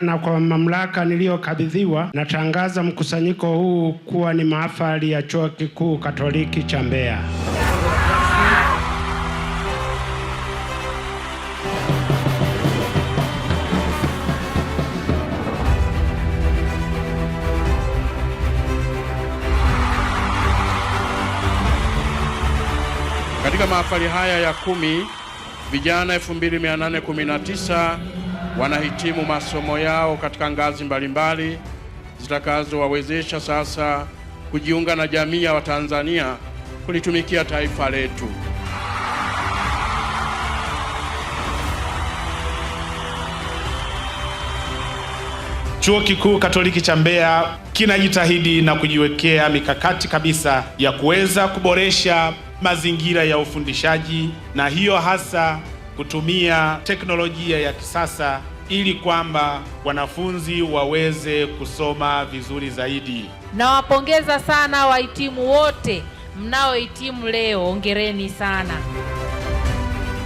Na kwa mamlaka niliyokabidhiwa, natangaza mkusanyiko huu kuwa ni mahafali ya Chuo Kikuu Katoliki cha Mbeya. Katika mahafali haya ya 10, vijana 2819 wanahitimu masomo yao katika ngazi mbalimbali zitakazowawezesha sasa kujiunga na jamii ya Watanzania kulitumikia taifa letu. Chuo Kikuu Katoliki cha Mbeya kinajitahidi na kujiwekea mikakati kabisa ya kuweza kuboresha mazingira ya ufundishaji, na hiyo hasa kutumia teknolojia ya kisasa ili kwamba wanafunzi waweze kusoma vizuri zaidi. Nawapongeza sana wahitimu wote mnaohitimu leo, hongereni sana.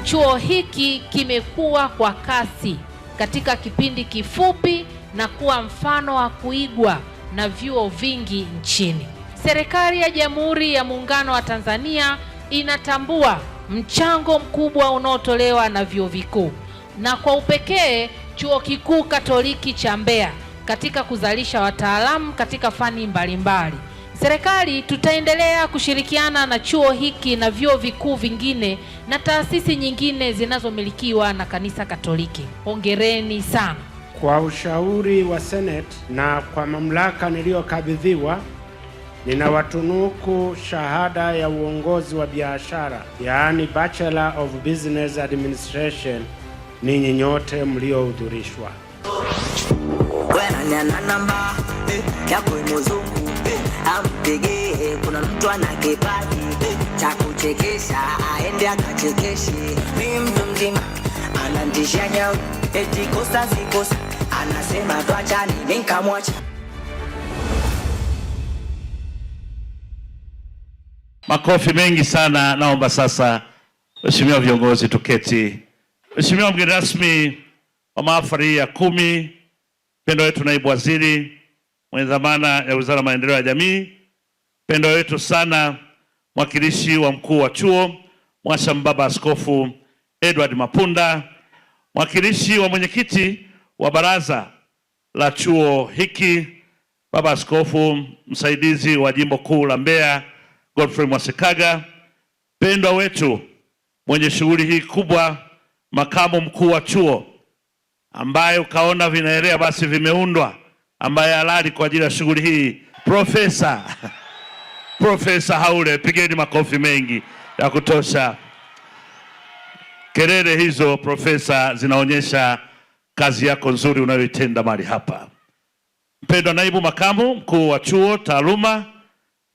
Chuo hiki kimekuwa kwa kasi katika kipindi kifupi na kuwa mfano wa kuigwa na vyuo vingi nchini. Serikali ya Jamhuri ya Muungano wa Tanzania inatambua mchango mkubwa unaotolewa na vyuo vikuu na kwa upekee Chuo Kikuu Katoliki cha Mbeya katika kuzalisha wataalamu katika fani mbalimbali. Serikali tutaendelea kushirikiana na chuo hiki na vyuo vikuu vingine na taasisi nyingine zinazomilikiwa na Kanisa Katoliki. Hongereni sana. Kwa ushauri wa Senate na kwa mamlaka niliyokabidhiwa, ninawatunuku shahada ya uongozi wa biashara, yaani Bachelor of Business Administration, ninyi nyote mliohudhurishwa. Kuna mtu ana kipaji cha kuchekesha, aende akachekeshe. Mimi mtu mzima anantisha nyau, eti kosa si kosa, anasema tuachane, nikamwacha. Makofi mengi sana. Naomba sasa Mheshimiwa viongozi tuketi. Mheshimiwa mgeni rasmi wa mahafali ya 10, mpendwa wetu naibu waziri mwenye dhamana ya Wizara ya Maendeleo ya Jamii, mpendwa wetu sana mwakilishi wa mkuu wa chuo Mwasham Baba Askofu Edward Mapunda, mwakilishi wa mwenyekiti wa baraza la chuo hiki Baba Askofu msaidizi wa jimbo kuu la Mbeya Godfrey Mwasekaga, mpendwa wetu mwenye shughuli hii kubwa makamu mkuu wa chuo ambaye ukaona vinaelea basi vimeundwa, ambaye halali kwa ajili ya shughuli hii, Profesa Haule. Pigeni makofi mengi ya kutosha. Kelele hizo Profesa zinaonyesha kazi yako nzuri unayoitenda mahali hapa. Mpendwa naibu makamu mkuu wa chuo taaluma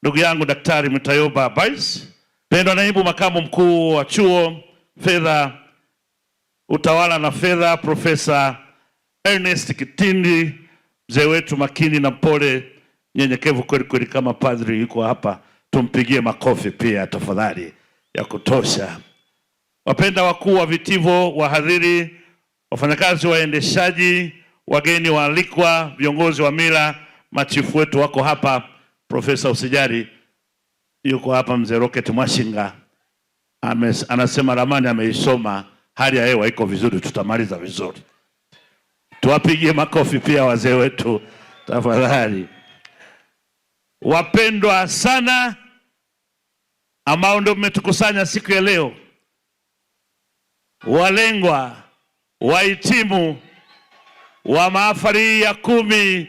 ndugu yangu Daktari Mtayoba Bais, mpendwa naibu makamu mkuu wa chuo fedha, utawala na fedha Profesa Ernest Kitindi, mzee wetu makini na mpole, nyenyekevu kweli kweli kama padri yuko hapa, tumpigie makofi pia tafadhali ya kutosha. Wapenda wakuu wa vitivo, wahadhiri, wafanyakazi waendeshaji, wageni waalikwa, viongozi wa mila, machifu wetu wako hapa. Profesa usijari yuko hapa, mzee Rocket Mwashinga anasema ramani ameisoma, hali ya hewa iko vizuri, tutamaliza vizuri. Tuwapigie makofi pia wazee wetu tafadhali. Wapendwa sana ambao ndio mmetukusanya siku ya leo, walengwa wahitimu wa mahafali ya 10,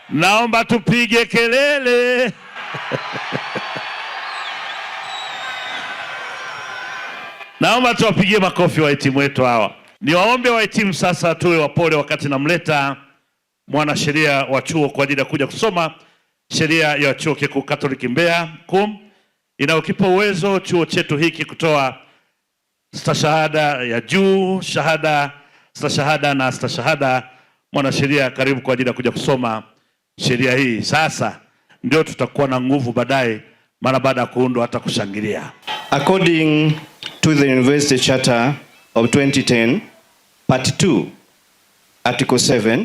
naomba tupige kelele. Naomba tuwapigie makofi wahitimu wetu hawa. Niwaombe wahitimu sasa tuwe wapole wakati namleta mwanasheria wa chuo kwa ajili ya kuja kusoma sheria ya Chuo Kikuu Katoliki Mbeya KUM inayokipa uwezo chuo chetu hiki kutoa stashahada ya juu, stashahada na stashahada. Mwanasheria, karibu kwa ajili ya kuja kusoma sheria hii. Sasa ndio tutakuwa na nguvu baadaye mara baada ya kuundwa hata kushangilia. According to the University Charter of 2010, Part 2, Article 7,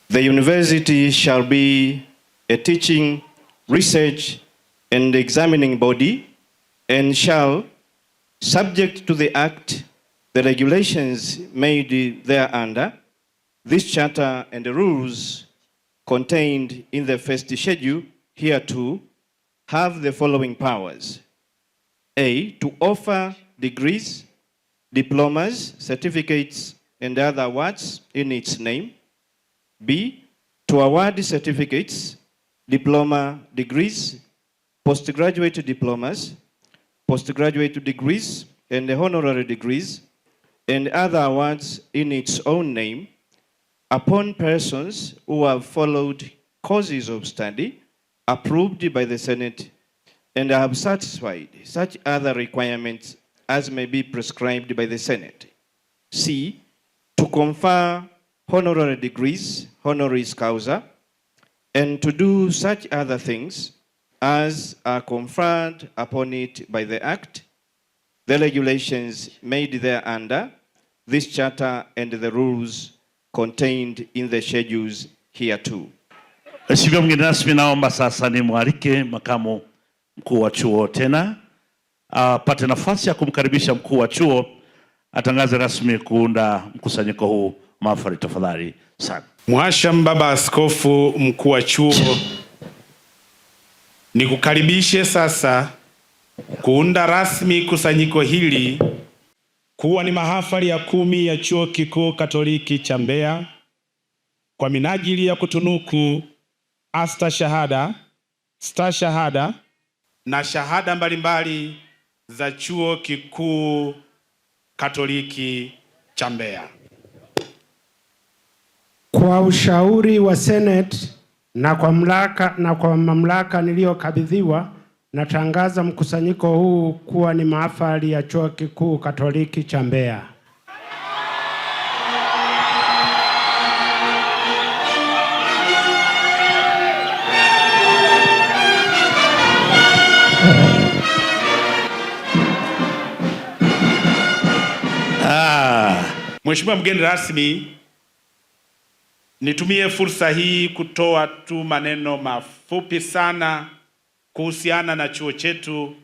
The university shall be a teaching, research, and examining body, and shall, subject to the Act, the regulations made thereunder, this charter and the rules contained in the first schedule hereto, have the following powers. A, to offer degrees, diplomas, certificates, and other awards in its name. B, to award certificates, diploma, degrees, postgraduate diplomas, postgraduate degrees, and honorary degrees, and other awards in its own name, upon persons who have followed courses of study approved by the Senate and have satisfied such other requirements as may be prescribed by the Senate. C, to confer honorary degrees, honoris causa, and to do such other things as are conferred upon it by the Act, the regulations made thereunder, this charter, and the rules contained in the schedules hereto. Mheshimiwa mgeni rasmi, naomba sasa nimwalike makamu mkuu wa chuo tena apate nafasi ya kumkaribisha mkuu wa chuo atangaze rasmi kuunda mkusanyiko huu mahafali. Tafadhali sana. Mhashamu Baba Askofu mkuu wa chuo, nikukaribishe sasa kuunda rasmi kusanyiko hili kuwa ni mahafali ya 10 ya Chuo Kikuu Katoliki cha Mbeya kwa minajili ya kutunuku astashahada, stashahada na shahada mbalimbali za Chuo Kikuu Katoliki cha Mbeya. Kwa ushauri wa Senate na kwa mamlaka niliyokabidhiwa, natangaza mkusanyiko huu kuwa ni mahafali ya Chuo Kikuu Katoliki cha Mbeya. Mheshimiwa mgeni rasmi, nitumie fursa hii kutoa tu maneno mafupi sana kuhusiana na chuo chetu.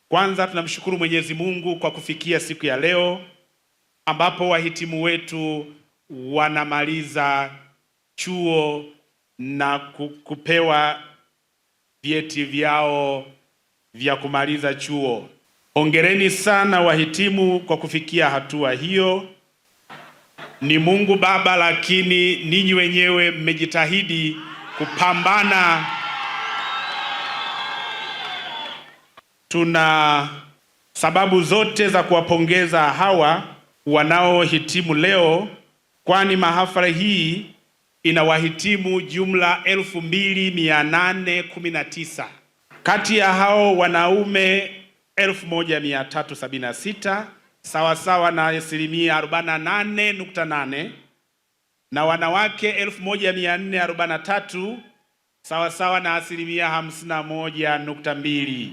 Kwanza tunamshukuru Mwenyezi Mungu kwa kufikia siku ya leo ambapo wahitimu wetu wanamaliza chuo na kupewa vyeti vyao vya kumaliza chuo. Hongereni sana wahitimu kwa kufikia hatua hiyo. Ni Mungu Baba, lakini ninyi wenyewe mmejitahidi kupambana. Tuna sababu zote za kuwapongeza hawa wanaohitimu leo, kwani mahafali hii ina wahitimu jumla 2819. Kati ya hao wanaume 1376 sawa na 48.8, na wanawake 1443 sawa na 51.2.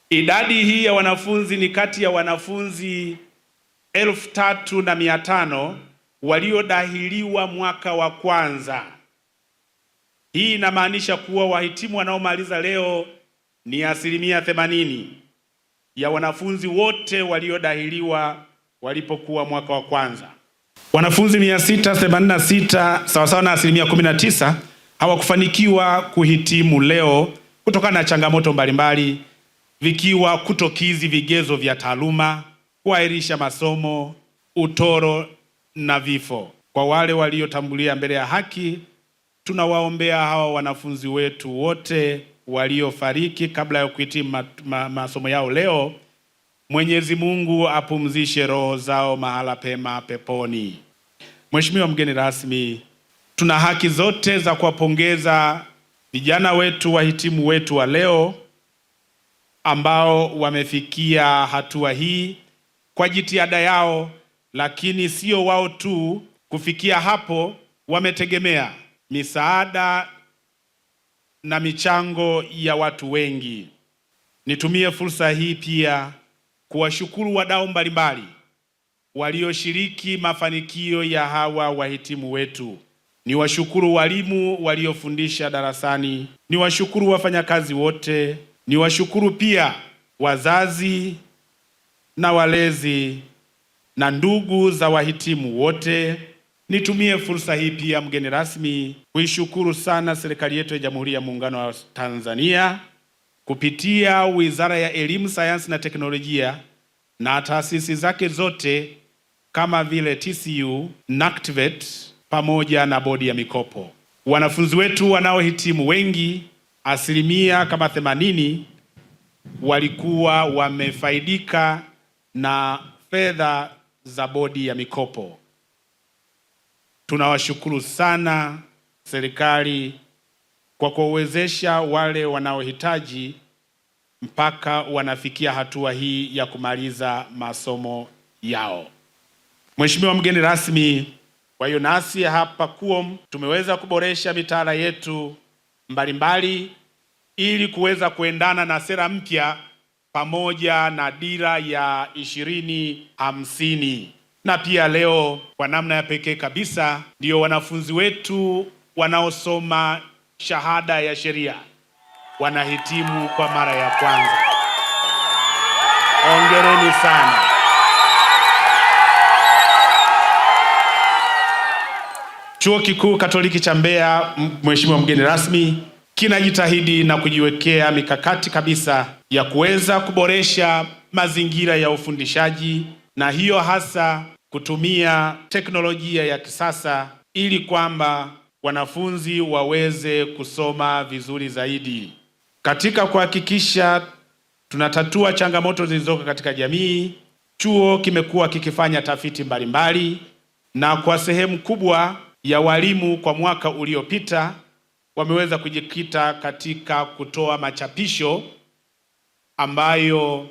Idadi hii ya wanafunzi ni kati ya wanafunzi 3500 waliodahiliwa mwaka wa kwanza. Hii inamaanisha kuwa wahitimu wanaomaliza leo ni 80% ya wanafunzi wote waliodahiliwa walipokuwa mwaka wa kwanza. Wanafunzi 686 sawa na 19% hawakufanikiwa kuhitimu leo kutokana na changamoto mbalimbali, vikiwa kutokizi vigezo vya taaluma, kuahirisha masomo, utoro na vifo. Kwa wale waliotambulia mbele ya haki, tunawaombea hawa wanafunzi wetu wote waliofariki kabla ya kuhitimu masomo yao leo. Mwenyezi Mungu apumzishe roho zao mahala pema peponi. Mheshimiwa mgeni rasmi, tuna haki zote za kuwapongeza vijana wetu, wahitimu wetu wa leo ambao wamefikia hatua hii kwa jitihada yao, lakini sio wao tu. Kufikia hapo wametegemea misaada na michango ya watu wengi. Nitumie fursa hii pia kuwashukuru wadau mbalimbali walioshiriki mafanikio ya hawa wahitimu wetu. Niwashukuru walimu waliofundisha darasani, niwashukuru wafanyakazi wote, niwashukuru pia wazazi na walezi na ndugu za wahitimu wote. Nitumie fursa hii pia, mgeni rasmi, kuishukuru sana serikali yetu ya Jamhuri ya Muungano wa Tanzania kupitia Wizara ya Elimu, Sayansi na Teknolojia na taasisi zake zote kama vile TCU, NACTVET pamoja na bodi ya mikopo. Wanafunzi wetu wanaohitimu wengi, asilimia kama 80, walikuwa wamefaidika na fedha za bodi ya mikopo. Tunawashukuru sana serikali kwa kuwezesha wale wanaohitaji mpaka wanafikia hatua hii ya kumaliza masomo yao. Mheshimiwa mgeni rasmi, kwa hiyo nasi hapa KUOM tumeweza kuboresha mitaala yetu mbalimbali ili kuweza kuendana na sera mpya pamoja na dira ya 2050. Na pia leo kwa namna ya pekee kabisa ndio wanafunzi wetu wanaosoma shahada ya sheria wanahitimu kwa mara ya kwanza. Hongereni sana. Chuo Kikuu Katoliki cha Mbeya, Mheshimiwa mgeni rasmi, kinajitahidi na kujiwekea mikakati kabisa ya kuweza kuboresha mazingira ya ufundishaji, na hiyo hasa kutumia teknolojia ya kisasa ili kwamba wanafunzi waweze kusoma vizuri zaidi. Katika kuhakikisha tunatatua changamoto zilizoko katika jamii, chuo kimekuwa kikifanya tafiti mbalimbali, na kwa sehemu kubwa ya walimu kwa mwaka uliopita wameweza kujikita katika kutoa machapisho ambayo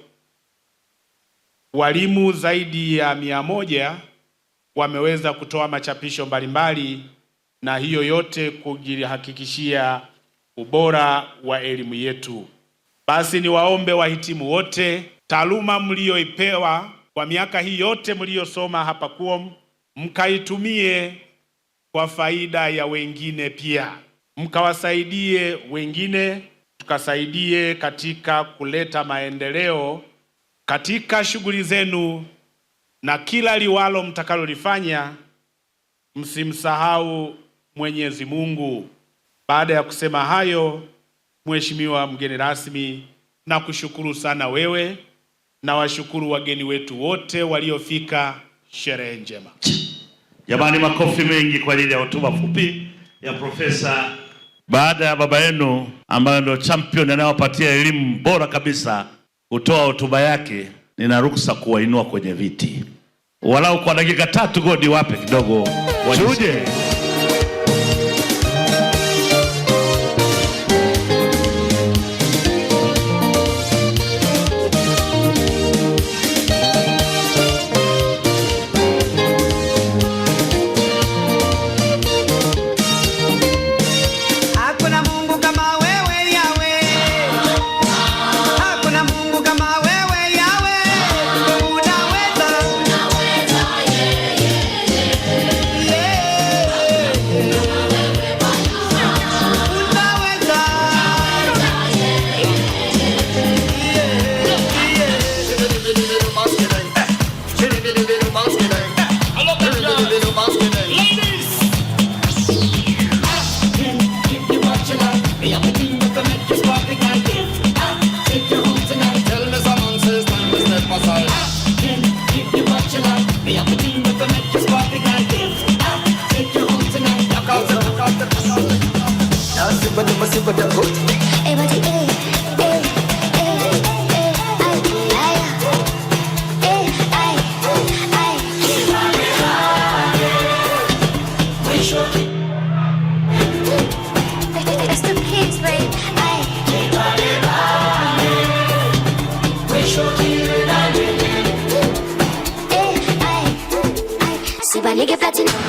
walimu zaidi ya 100 wameweza kutoa machapisho mbalimbali, na hiyo yote kujihakikishia ubora wa elimu yetu. Basi niwaombe wahitimu wote, taaluma mlioipewa kwa miaka hii yote mliosoma hapa KUOM, mkaitumie kwa faida ya wengine pia. Mkawasaidie wengine, tukasaidie katika kuleta maendeleo katika shughuli zenu, na kila liwalo mtakalolifanya msimsahau Mwenyezi Mungu. Baada ya kusema hayo, Mheshimiwa mgeni rasmi, na kushukuru sana wewe na washukuru wageni wetu wote waliofika. Sherehe njema. Jamani, makofi mengi kwa ajili ya hotuba fupi ya profesa. Baada ya baba yenu ambaye ndio champion anayopatia elimu bora kabisa kutoa hotuba yake, nina ruksa kuwainua kwenye viti walau kwa dakika 3. Godi wape kidogo wajuje.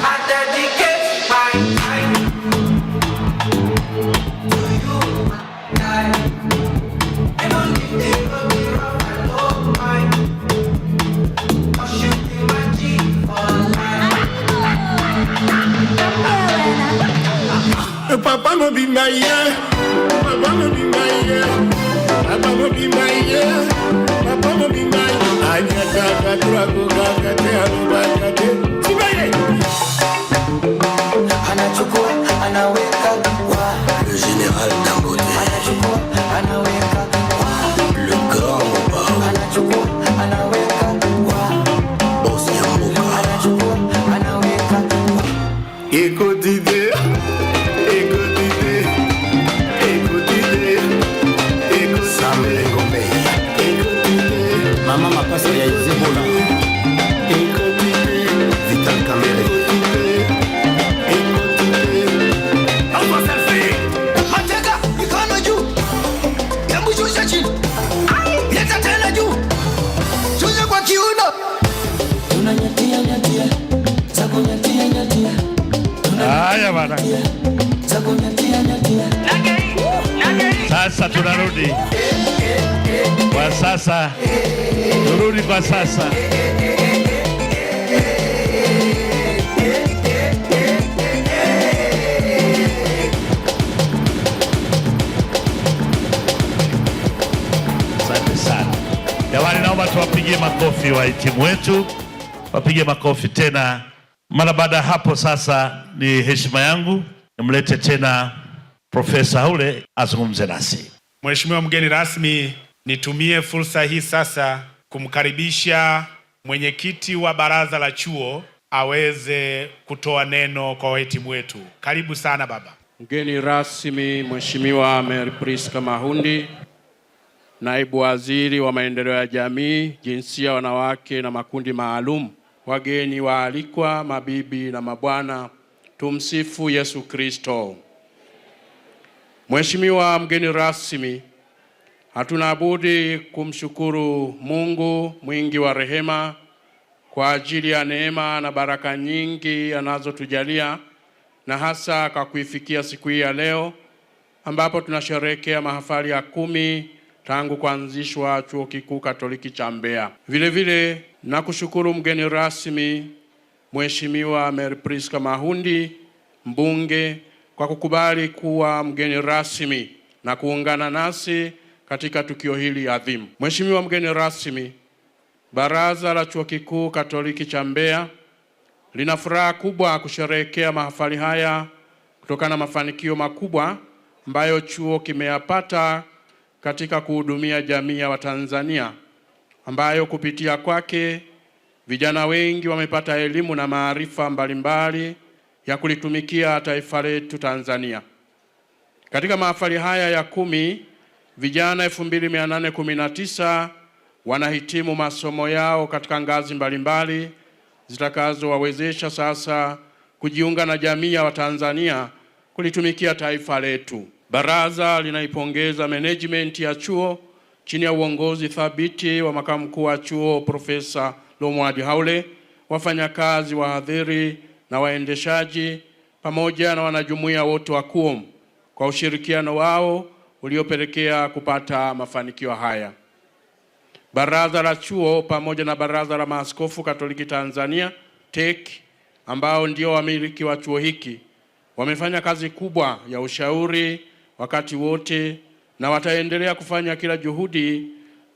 I dedicate Anachukua anaweka wa le général Dangote. Anachukua anaweka wa le grand. Anachukua anaweka wa boss Yambuka. Anachukua anaweka wa. Écoute idée, écoute idée, écoute idée, écoute Sambe Gombe. Écoute idée, Mama Mapasa ya Zebola. Écoute idée, Vital Kamere. Haya bana. Sasa tunarudi. Kwa sasa. Turudi kwa sasa. Asante sana. Jamani, naomba tuwapigie makofi wahitimu wetu. Wapige makofi tena. Mara baada ya hapo sasa ni heshima yangu nimlete tena Profesa Haule azungumze nasi. Mheshimiwa mgeni rasmi, nitumie fursa hii sasa kumkaribisha mwenyekiti wa baraza la chuo aweze kutoa neno kwa wahitimu wetu. Karibu sana baba. Mgeni rasmi Mheshimiwa Mary Priska Mahundi, naibu waziri wa maendeleo ya jamii, jinsia, wanawake na makundi maalum, wageni waalikwa, mabibi na mabwana, tumsifu Yesu Kristo. Mheshimiwa mgeni rasmi, hatuna budi kumshukuru Mungu mwingi wa rehema kwa ajili ya neema na baraka nyingi anazotujalia, na hasa kwa kuifikia siku hii ya leo ambapo tunasherehekea mahafali ya 10 tangu kuanzishwa Chuo Kikuu Katoliki cha Mbeya. Vile vile nakushukuru mgeni rasmi Mheshimiwa Mary Priska Mahundi, mbunge, kwa kukubali kuwa mgeni rasmi na kuungana nasi katika tukio hili adhimu. Mheshimiwa mgeni rasmi, Baraza la Chuo Kikuu Katoliki cha Mbeya lina furaha kubwa kusherehekea mahafali haya kutokana na mafanikio makubwa ambayo chuo kimeyapata katika kuhudumia jamii ya Watanzania, ambayo kupitia kwake vijana wengi wamepata elimu na maarifa mbalimbali ya kulitumikia taifa letu Tanzania. Katika mahafali haya ya 10, vijana 2819 wanahitimu masomo yao katika ngazi mbalimbali zitakazowawezesha sasa kujiunga na jamii ya Watanzania kulitumikia taifa letu. Baraza linaipongeza management ya chuo chini ya uongozi thabiti wa makamu mkuu wa chuo Profesa Lomwadi Haule, wafanyakazi, wahadhiri na waendeshaji pamoja na wanajumuiya wote wa KUOM kwa ushirikiano wao uliopelekea kupata mafanikio haya. Baraza la chuo pamoja na Baraza la Maaskofu Katoliki Tanzania TEC, ambao ndio wamiliki wa chuo hiki, wamefanya kazi kubwa ya ushauri wakati wote na wataendelea kufanya kila juhudi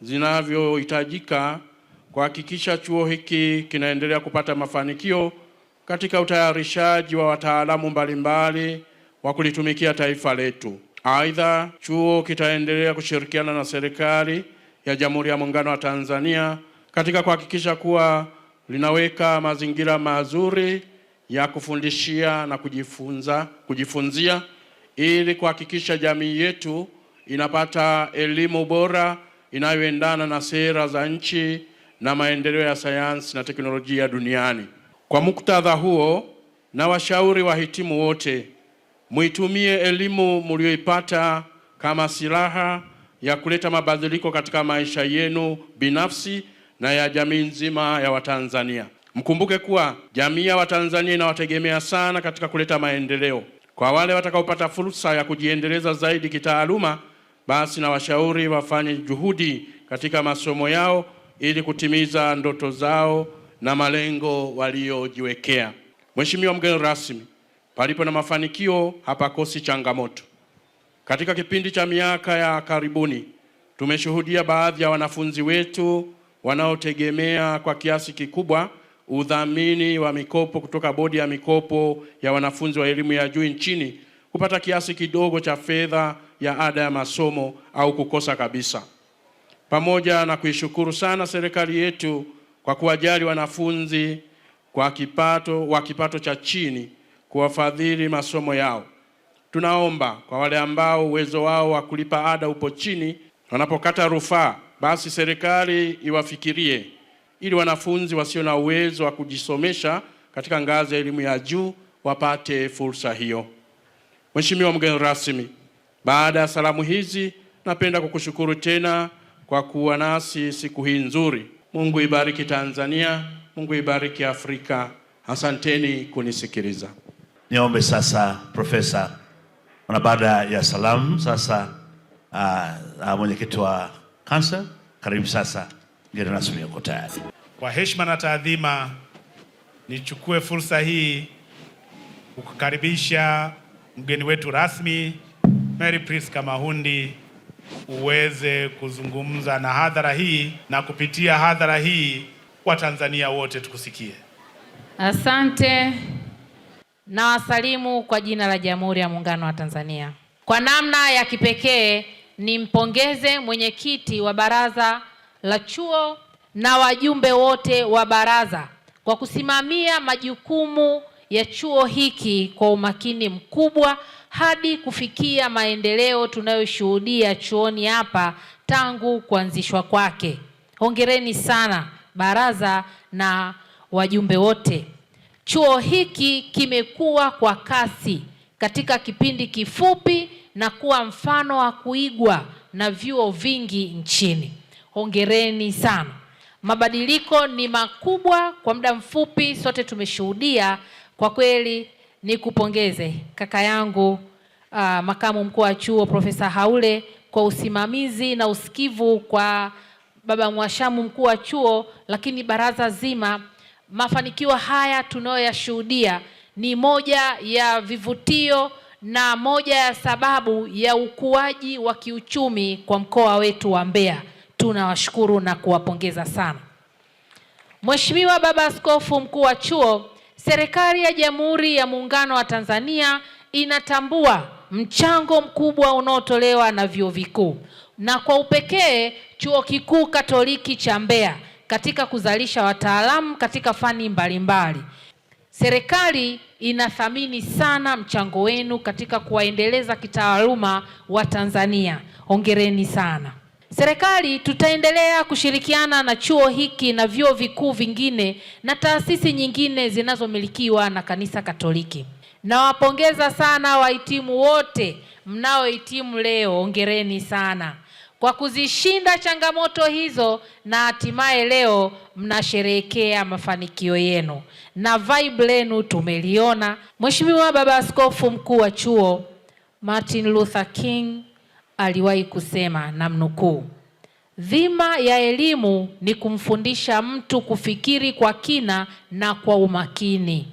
zinavyohitajika kuhakikisha chuo hiki kinaendelea kupata mafanikio katika utayarishaji wa wataalamu mbalimbali wa kulitumikia taifa letu. Aidha, chuo kitaendelea kushirikiana na serikali ya Jamhuri ya Muungano wa Tanzania katika kuhakikisha kuwa linaweka mazingira mazuri ya kufundishia na kujifunzia ili kuhakikisha jamii yetu inapata elimu bora inayoendana na sera za nchi na maendeleo ya sayansi na teknolojia duniani. Kwa muktadha huo, na washauri wahitimu wote, muitumie elimu mlioipata kama silaha ya kuleta mabadiliko katika maisha yenu binafsi na ya jamii nzima ya Watanzania. Mkumbuke kuwa jamii ya Watanzania inawategemea sana katika kuleta maendeleo. Kwa wale watakaopata fursa ya kujiendeleza zaidi kitaaluma, basi na washauri wafanye juhudi katika masomo yao ili kutimiza ndoto zao na malengo waliojiwekea. Mheshimiwa mgeni rasmi, Palipo na mafanikio hapakosi changamoto. Katika kipindi cha miaka ya karibuni, tumeshuhudia baadhi ya wanafunzi wetu wanaotegemea kwa kiasi kikubwa udhamini wa mikopo kutoka Bodi ya Mikopo ya Wanafunzi wa Elimu ya Juu nchini kupata kiasi kidogo cha fedha ya ada ya masomo au kukosa kabisa. Pamoja na kuishukuru sana serikali yetu kwa kuwajali wanafunzi wa kipato cha chini kuwafadhili masomo yao, tunaomba kwa wale ambao uwezo wao wa kulipa ada upo chini, wanapokata rufaa, basi serikali iwafikirie ili wanafunzi wasio na uwezo wa kujisomesha katika ngazi ya elimu ya juu wapate fursa hiyo. Mheshimiwa mgeni rasmi, baada ya salamu hizi, napenda kukushukuru tena kwa kuwa nasi siku hii nzuri. Mungu ibariki Tanzania, Mungu ibariki Afrika. Asanteni kunisikiliza. Niombe sasa Profesa, na baada ya salamu sasa mwenyekiti wa Council, karibu sasa, mgeni rasmi yuko tayari. Kwa heshima na taadhima, nichukue fursa hii kukukaribisha mgeni wetu rasmi Mary Priska Mahundi uweze kuzungumza na hadhara hii, na kupitia hadhara hii Watanzania wote tukusikie. Asante. Na wasalimu kwa jina la Jamhuri ya Muungano wa Tanzania. Kwa namna ya kipekee nimpongeze mwenyekiti wa baraza la chuo na wajumbe wote wa baraza kwa kusimamia majukumu ya chuo hiki kwa umakini mkubwa hadi kufikia maendeleo tunayoshuhudia chuoni hapa tangu kuanzishwa kwake. Hongereni sana baraza na wajumbe wote. Chuo hiki kimekuwa kwa kasi katika kipindi kifupi na kuwa mfano wa kuigwa na vyuo vingi nchini. Hongereni sana. Mabadiliko ni makubwa kwa muda mfupi, sote tumeshuhudia. Kwa kweli nikupongeze kaka yangu makamu mkuu wa chuo Profesa Haule kwa usimamizi na usikivu, kwa baba Mwashamu mkuu wa chuo, lakini baraza zima. Mafanikio haya tunayoyashuhudia ni moja ya vivutio na moja ya sababu ya ukuaji wa kiuchumi kwa mkoa wetu wa Mbeya. Tunawashukuru na kuwapongeza sana. Mheshimiwa Baba Askofu mkuu wa chuo, serikali ya Jamhuri ya Muungano wa Tanzania inatambua mchango mkubwa unaotolewa na vyuo vikuu na kwa upekee Chuo Kikuu Katoliki cha Mbeya katika kuzalisha wataalamu katika fani mbalimbali. Serikali inathamini sana mchango wenu katika kuwaendeleza kitaaluma wa Tanzania. Hongereni sana. Serikali tutaendelea kushirikiana na chuo hiki na vyuo vikuu vingine na taasisi nyingine zinazomilikiwa na Kanisa Katoliki. Nawapongeza sana wahitimu wote mnaohitimu leo. Hongereni sana kwa kuzishinda changamoto hizo na hatimaye leo mnasherehekea mafanikio yenu na vibe lenu tumeliona. Mheshimiwa Baba Askofu mkuu wa chuo Martin Luther King aliwahi kusema, namnukuu, dhima ya elimu ni kumfundisha mtu kufikiri kwa kina na kwa umakini.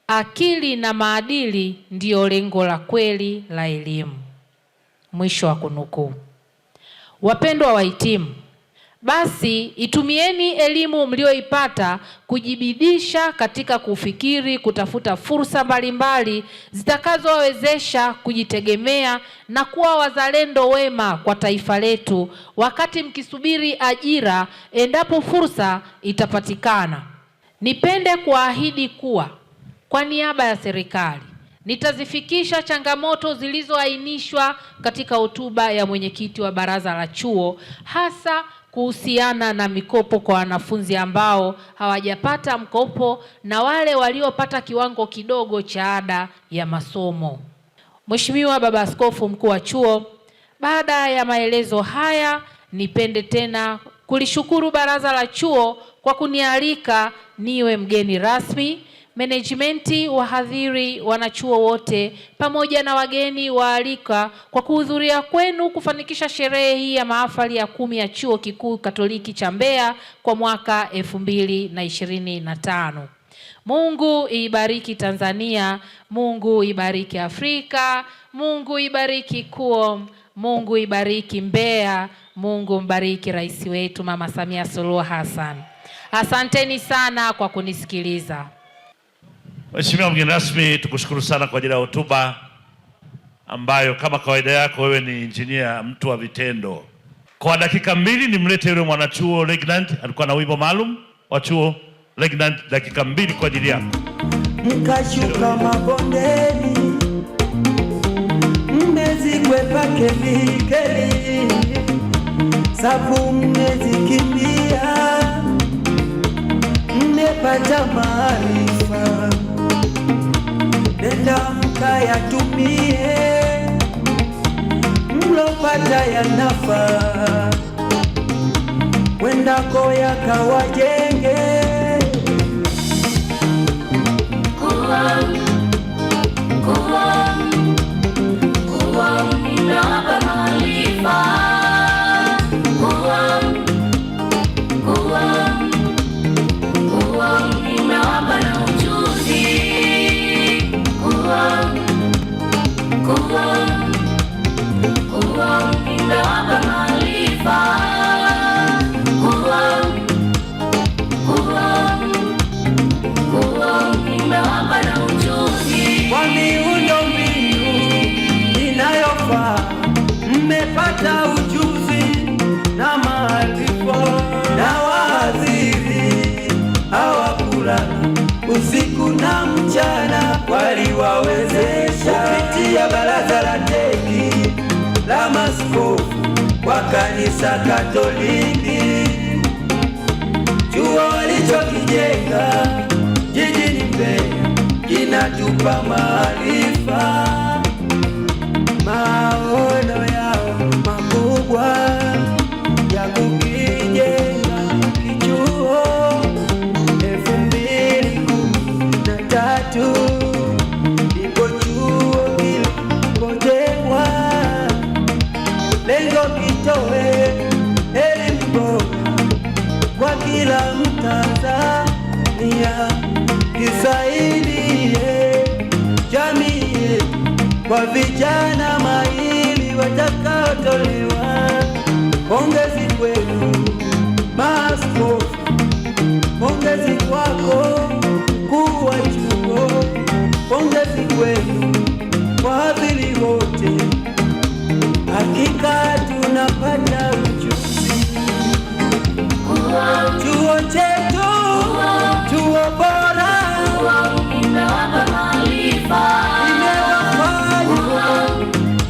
Akili na maadili ndiyo lengo la kweli la elimu. Mwisho wa kunukuu. Wapendwa wahitimu, basi itumieni elimu mlioipata kujibidisha katika kufikiri, kutafuta fursa mbalimbali zitakazowawezesha kujitegemea na kuwa wazalendo wema kwa taifa letu wakati mkisubiri ajira endapo fursa itapatikana. Nipende kuahidi kuwa kwa niaba ya serikali nitazifikisha changamoto zilizoainishwa katika hotuba ya mwenyekiti wa baraza la chuo, hasa kuhusiana na mikopo kwa wanafunzi ambao hawajapata mkopo na wale waliopata kiwango kidogo cha ada ya masomo. Mheshimiwa Baba Askofu mkuu wa chuo, baada ya maelezo haya, nipende tena kulishukuru baraza la chuo kwa kunialika niwe mgeni rasmi. Managementi, wahadhiri, wanachuo wote pamoja na wageni waalika kwa kuhudhuria kwenu kufanikisha sherehe hii ya mahafali ya 10 ya Chuo Kikuu Katoliki cha Mbeya kwa mwaka 2025. Mungu ibariki Tanzania, Mungu ibariki Afrika, Mungu ibariki KUOM, Mungu ibariki Mbeya, Mungu mbariki rais wetu Mama Samia Suluhu Hassan. Asanteni sana kwa kunisikiliza. Mheshimiwa mgeni rasmi, tukushukuru sana kwa ajili ya hotuba ambayo kama kawaida yako wewe ni injinia, mtu wa vitendo. Kwa dakika 2 nimlete yule mwanachuo Regnant, alikuwa na wimbo maalum wa chuo. Regnant, dakika 2 kwa ajili yako. Mkashuka mabondeni, mmezikwepa kemikali, safu mmezikimbia, mmepata maarifa, nenda mkayatumie, mlopata yanafaa, wendako yakawajenge. Kwa miundo mbinu inayofaa, mmepata ujuzi na maarifa, na wahadhiri hawakulala usiku na mchana, waliwawezesha kupitia baraza la teki la maaskofu wa kanisa Katoliki. Chuo walichokijenga jijini Mbeya kinatupa maarifa, maono yao makubwa ya kukijenga kichuo 2013 ndipo chuo kilipojengwa, lengo kitoe elimu bora kwa kila Mtanzania, kisaidie jamii kwa vijana mahiri watakaotolewa. Pongezi kwenu maaskofu, pongezi kwako mkuu wa chuo, pongezi kwenu wahadhiri wote, hakika tunapata ujuzi. Chuo chetu, chuo bora, imewapa maarifa, imewafanya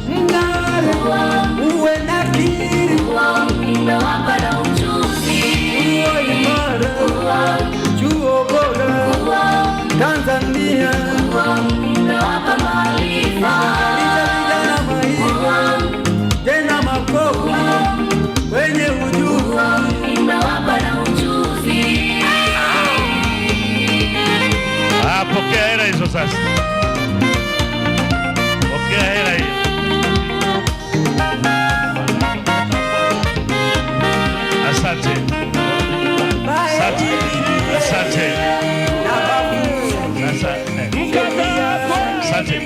mng'are, uwe nakiri, imewapa na ujuzi, chuo imara, chuo bora, Tanzania, imewapa maarifa, vijana mahiri, tena makofi wenye ujuzi, imewapa na ujuzi. Pokea hela hizo sasa. Pokea hela hiyo. Asante. Asante. Asante. Asante.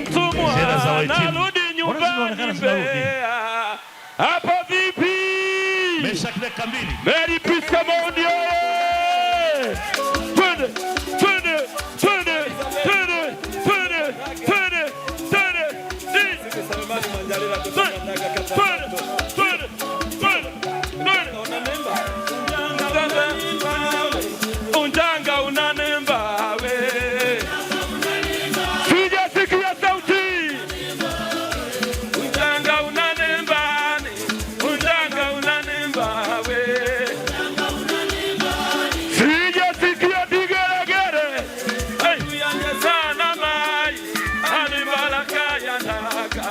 Hela za wahitimu. Hapa vipi? Mesha kile kambili. Mary Priska Mondi oye! Twende, twende, twende, twende, twende, twende, twende, Unjanga unanemba we. Sijasikia sauti. Unjanga unanemba ni. Unjanga unanemba we. Sijasikia digeregere. Hey, sana mai. Anibalaka yanaka.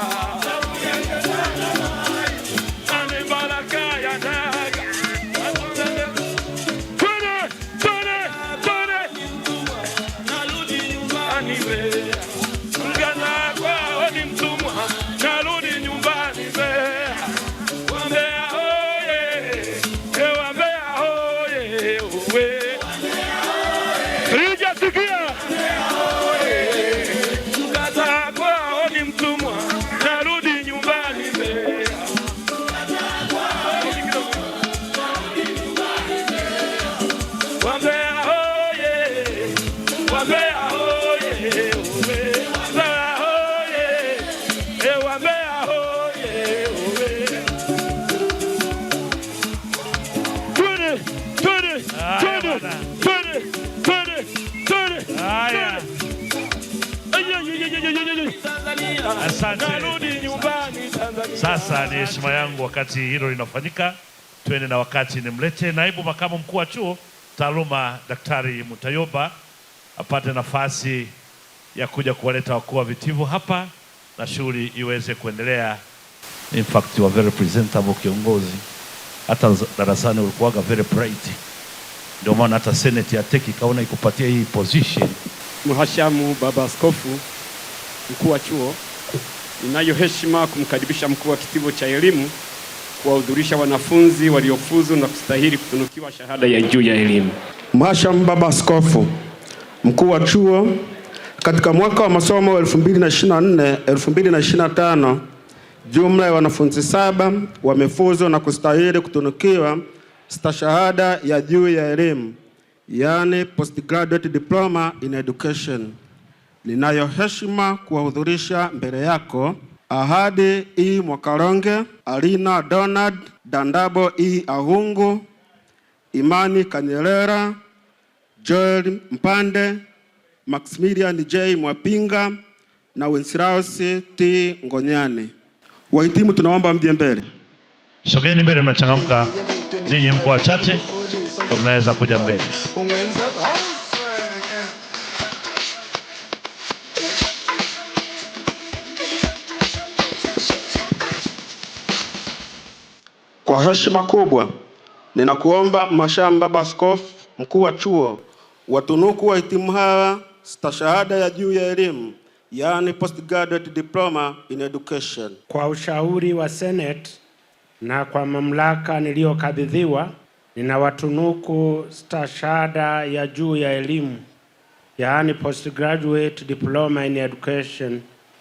Anibalaka yanaka. Mgana kwao ni mtumwa, narudi nyumbani Mbeya. Wambea oye, Wambea oye, owe. Sijasikia Wambea hoye, Mbeya hoye, Wambea hoye, Haya. Asante. Sasa ni heshima yangu wakati hilo linafanyika, twende na wakati nimlete naibu makamu mkuu wa chuo taaluma Daktari Mutayoba apate nafasi ya kuja kuwaleta wakuu wa vitivo hapa na shughuli iweze kuendelea. In fact you are very presentable kiongozi, hata darasani ulikuwaga very bright, ndio maana hata senate ya teki kaona ikupatia hii position. Mhashamu Baba Askofu mkuu wa chuo, ninayo heshima kumkaribisha mkuu wa kitivo cha elimu kuwahudhurisha wanafunzi waliofuzu na kustahili kutunukiwa shahada ya juu ya elimu. Mhashamu Baba Askofu mkuu wa chuo, katika mwaka wa masomo 2024-2025 jumla ya wanafunzi 7 wamefuzu na kustahili kutunukiwa stashahada ya juu ya elimu, yani postgraduate diploma in education. Ninayo heshima kuwahudhurisha mbele yako Ahadi E. Mwakaronge, Alina Donald, Dandabo E. Ahungu, Imani Kanyelera, Joel Mpande, Maximilian J. Mwapinga na Wensilaus T. Ngonyani. Wahitimu tunaomba mje mbele. Sogeni mbele, mnachangamka. Ninyi mko wachache, mnaweza kuja mbele. Kwa heshima kubwa, ninakuomba Mhashamu Baba Askofu mkuu wa chuo watunuku wahitimu hawa stashahada ya juu ya elimu, yani postgraduate diploma in education. Kwa ushauri wa Senate na kwa mamlaka niliyokabidhiwa, ninawatunuku stashahada ya juu ya elimu, yani postgraduate diploma in education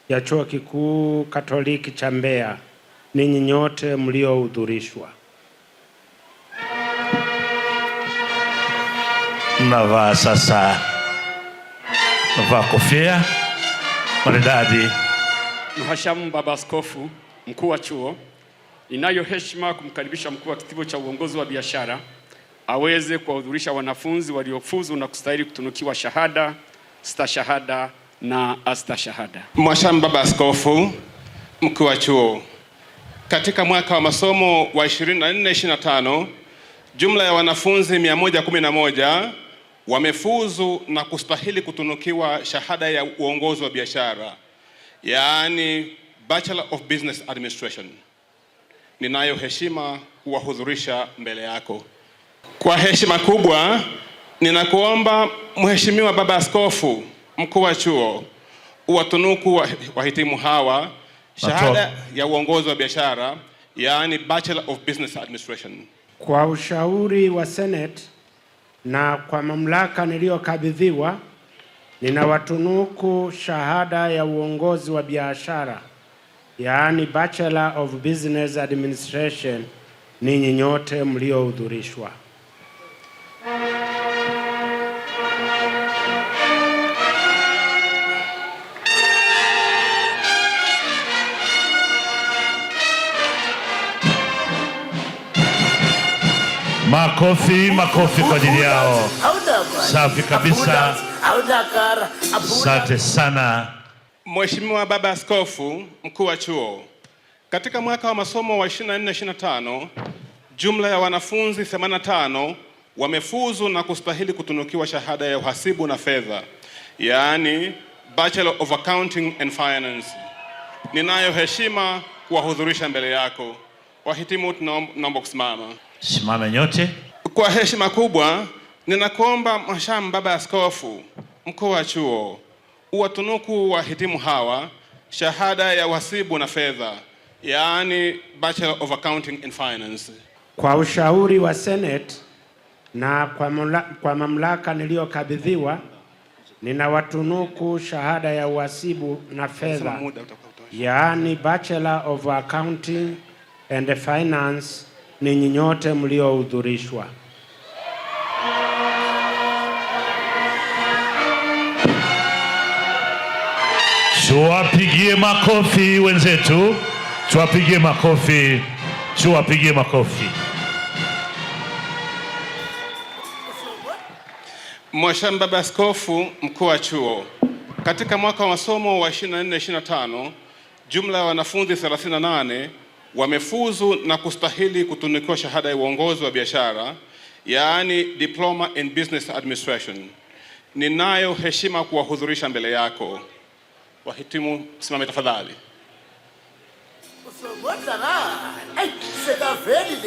ya Chuo Kikuu Katoliki cha Mbeya, ninyi nyote mliohudhurishwa. Navaa sasa, navaa kofia maridadi. Mhashamu Baba Askofu mkuu wa chuo, ninayo heshima kumkaribisha mkuu wa kitivo cha uongozi wa biashara aweze kuwahudhurisha wanafunzi waliofuzu na kustahili kutunukiwa shahada, stashahada na astashahada. Mhashamu Baba Askofu mkuu wa chuo, katika mwaka wa masomo wa 24-25 jumla ya wanafunzi 111 wamefuzu na kustahili kutunukiwa shahada ya uongozi wa biashara, yaani Bachelor of Business Administration. Ninayo heshima kuwahudhurisha mbele yako. Kwa heshima kubwa, ninakuomba Mheshimiwa Baba Askofu mkuu wa chuo uwatunuku wahitimu hawa shahada ya uongozi wa biashara, yaani Bachelor of Business Administration. Kwa ushauri wa Senate na kwa mamlaka niliyokabidhiwa, ninawatunuku shahada ya uongozi wa biashara, yaani Bachelor of Business Administration, ninyi nyote mliohudhurishwa. Makofi, makofi kwa ajili yao. Safi kabisa. Asante sana. Mheshimiwa Baba Askofu mkuu wa chuo, katika mwaka wa masomo wa 24-25 jumla ya wanafunzi 85 wamefuzu na kustahili kutunukiwa shahada ya uhasibu na fedha, yaani Bachelor of Accounting and Finance. Ninayo heshima kuwahudhurisha mbele yako. Wahitimu tunaomba kusimama. Simame nyote. Kwa heshima kubwa, ninakuomba Mhashamu Baba Askofu mkuu wa chuo uwatunuku wahitimu hawa shahada ya uhasibu na fedha, yaani Bachelor of Accounting and Finance. Kwa ushauri wa Senate na kwa mamlaka niliyokabidhiwa, ninawatunuku shahada ya uhasibu na fedha, yaani Bachelor of Accounting and Finance, ninyi nyote mliohudhurishwa. Tuwapigie makofi wenzetu, tuwapigie makofi, tuwapigie makofi. Mhashamu Baba Askofu Mkuu wa Chuo, katika mwaka wa masomo wa 24-25 jumla ya wanafunzi 38 wamefuzu na kustahili kutunukiwa shahada ya uongozi wa biashara, yaani Diploma in Business Administration. Ninayo heshima kuwahudhurisha mbele yako. Wahitimu, simame tafadhali.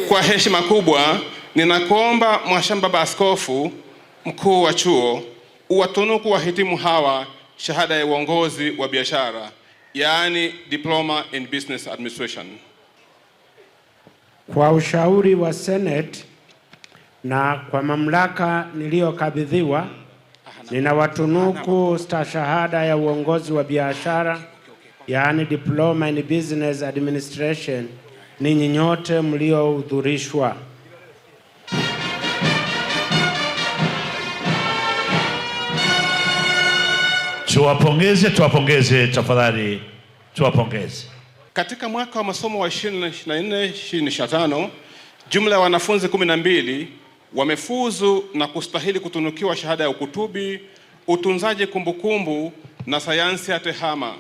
Kwa heshima kubwa ninakuomba Mhashamu Baba Askofu Mkuu wa Chuo uwatunuku wahitimu hawa shahada ya uongozi wa biashara, yaani Diploma in Business Administration. Kwa ushauri wa Senate na kwa mamlaka niliyokabidhiwa, ninawatunuku stashahada ya uongozi wa biashara, yaani Diploma in Business Administration, ninyi nyote mliohudhurishwa. Tuwapongeze tafadhali, tuwapongeze. Katika mwaka wa masomo wa 2024-2025 jumla ya wanafunzi 12 wamefuzu na kustahili kutunukiwa shahada ya ukutubi, utunzaji kumbukumbu na sayansi ya tehama,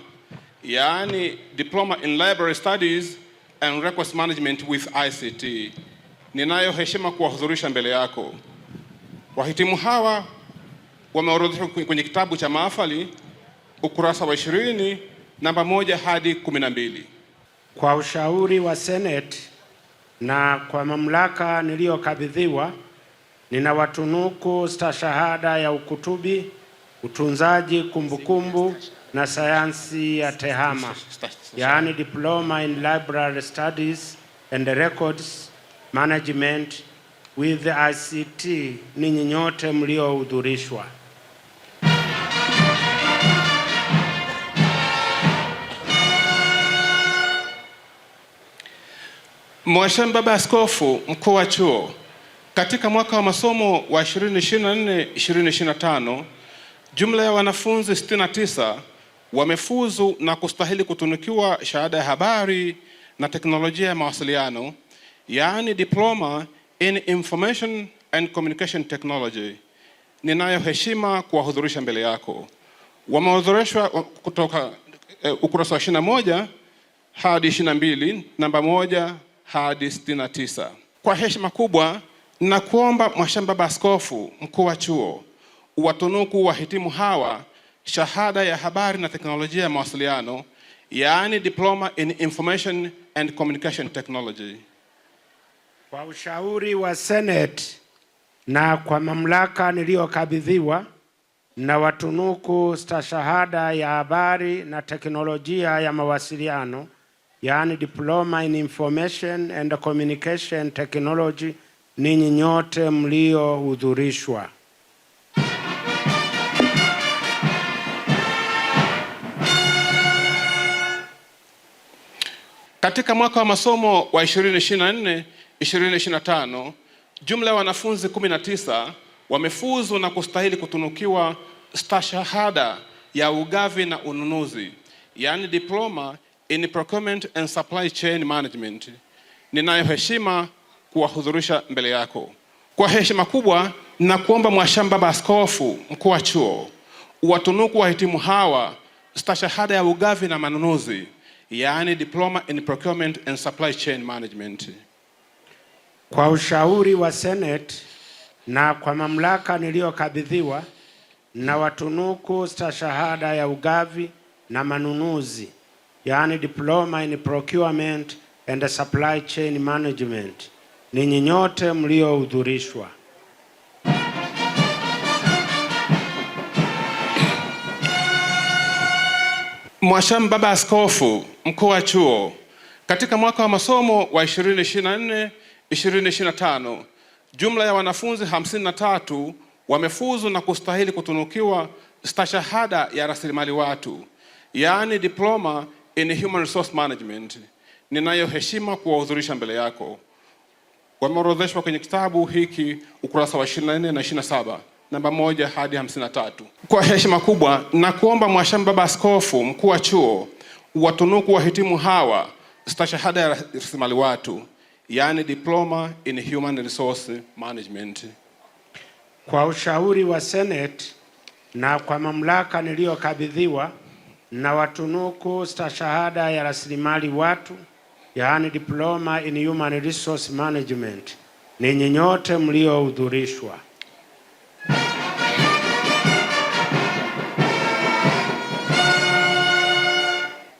yaani Diploma in Library Studies and Records Management with ICT. Ninayo heshima kuwahudhurisha mbele yako. Wahitimu hawa wameorodheshwa kwenye kitabu cha mahafali ukurasa wa 20 namba 1 hadi 12. Kwa ushauri wa Senate na kwa mamlaka niliyokabidhiwa, ninawatunuku stashahada ya ukutubi, utunzaji kumbukumbu na sayansi ya tehama, yaani Diploma in Library Studies and Records Management with ICT, ninyi nyote mliohudhurishwa. Mhashamu Baba Askofu Mkuu wa Chuo, katika mwaka wa masomo wa 2024-2025 jumla ya wanafunzi 69 wamefuzu na kustahili kutunukiwa shahada ya habari na teknolojia ya mawasiliano, yaani Diploma in Information and Communication Technology. Ninayo heshima kuwahudhurisha mbele yako. Wameorodheshwa kutoka ukurasa wa 21 hadi 22 namba 1 hadi 69. Kwa heshima kubwa na kuomba Mhashamu Baba Askofu Mkuu wa Chuo uwatunuku wahitimu hawa shahada ya habari na teknolojia ya mawasiliano, yaani Diploma in Information and Communication Technology. Kwa ushauri wa Senate na kwa mamlaka niliyokabidhiwa, na watunuku stashahada ya habari na teknolojia ya mawasiliano, yaani Diploma in Information and Communication Technology, ninyi nyote mliohudhurishwa. Katika mwaka wa masomo wa 2024-2025 jumla ya wanafunzi 19 wamefuzu na kustahili kutunukiwa stashahada ya ugavi na ununuzi, yaani Diploma in Procurement and Supply Chain Management. Ninayo heshima kuwahudhurisha mbele yako. Kwa heshima kubwa na kuomba Mhashamu Baba Askofu Mkuu wa Chuo uwatunuku wahitimu hawa stashahada ya ugavi na manunuzi, yaani Diploma in Procurement and Supply Chain Management. Kwa ushauri wa Senate na kwa mamlaka niliyokabidhiwa, na watunuku stashahada ya ugavi na manunuzi, yaani Diploma in Procurement and Supply Chain Management, ninyi nyote mliohudhurishwa. Mhashamu Baba Askofu Mkuu wa Chuo, katika mwaka wa masomo wa 2024-2025 jumla ya wanafunzi 53 wamefuzu na kustahili kutunukiwa stashahada ya rasilimali watu, yaani Diploma in Human Resource Management. Ninayo heshima kuwahudhurisha mbele yako. Wameorodheshwa kwenye kitabu hiki ukurasa wa 24 na 27. namba 1 hadi 53. Kwa heshima kubwa na kuomba Mhashamu Baba Askofu Mkuu wa Chuo watunuku wahitimu hawa stashahada ya rasilimali watu, yani Diploma in Human Resource Management. Kwa ushauri wa Senate na kwa mamlaka niliyokabidhiwa, na watunuku stashahada ya rasilimali watu, yaani Diploma in Human Resource Management, ninyi nyote mliohudhurishwa.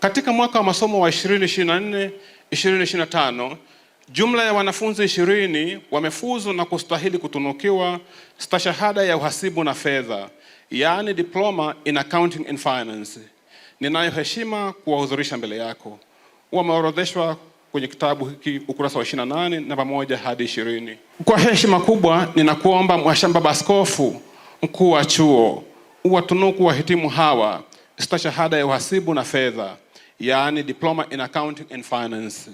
Katika mwaka wa masomo wa 2024-2025, jumla ya wanafunzi 20 wamefuzu na kustahili kutunukiwa stashahada ya uhasibu na fedha, yaani Diploma in Accounting and Finance. Ninayo heshima kuwahudhurisha mbele yako. Wameorodheshwa kwenye kitabu hiki ukurasa wa 28 namba 1 hadi 20. Kwa heshima kubwa ninakuomba Mhashamu Baba Askofu Mkuu wa Chuo uwatunuku wahitimu hawa stashahada ya uhasibu na fedha, yaani Diploma in Accounting and Finance.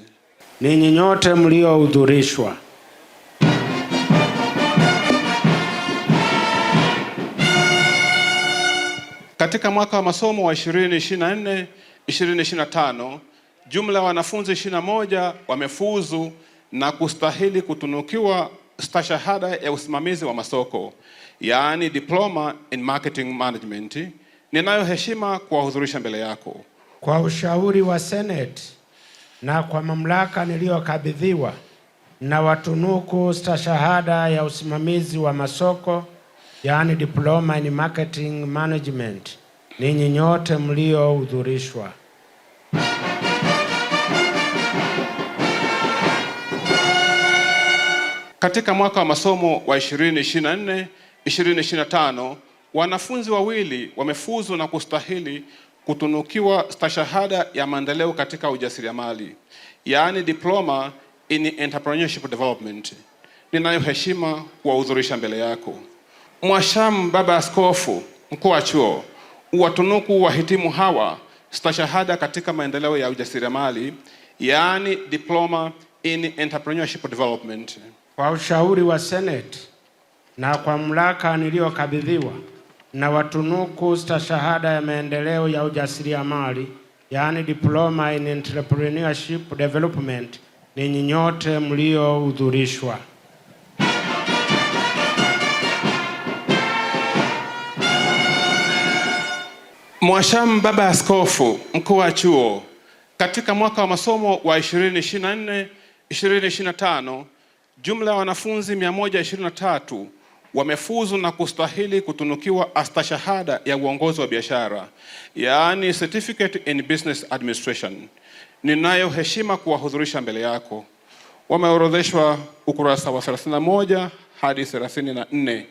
Ninyi nyote mliohudhurishwa. Katika mwaka wa masomo wa 2024-2025, jumla ya wanafunzi 21 wamefuzu na kustahili kutunukiwa stashahada ya usimamizi wa masoko, yaani Diploma in Marketing Management. Ninayo heshima kuwahudhurisha mbele yako. Kwa ushauri wa Senate na kwa mamlaka niliyokabidhiwa, na watunuku stashahada ya usimamizi wa masoko, yaani Diploma in Marketing Management, ninyi nyote mliohudhurishwa. Katika mwaka wa masomo wa 2024-2025, wanafunzi wawili wamefuzu na kustahili kutunukiwa stashahada ya maendeleo katika ujasiriamali, yaani Diploma in Entrepreneurship Development. Ninayo heshima kuwahudhurisha mbele yako. Mhashamu Baba Askofu Mkuu wa Chuo uwatunuku wahitimu hawa stashahada katika maendeleo ya ujasiriamali, yaani Diploma in Entrepreneurship Development. Kwa ushauri wa Senate na kwa mamlaka niliyokabidhiwa, na watunuku stashahada ya maendeleo ya ujasiriamali, yaani Diploma in Entrepreneurship Development, ninyi nyote mliohudhurishwa. Mhashamu Baba Askofu Mkuu wa Chuo, katika mwaka wa masomo wa 2024-2025, jumla ya wanafunzi 123 wamefuzu na kustahili kutunukiwa astashahada ya uongozi wa biashara, yaani Certificate in Business Administration. Ninayo heshima kuwahudhurisha mbele yako. Wameorodheshwa ukurasa wa 31 hadi 34.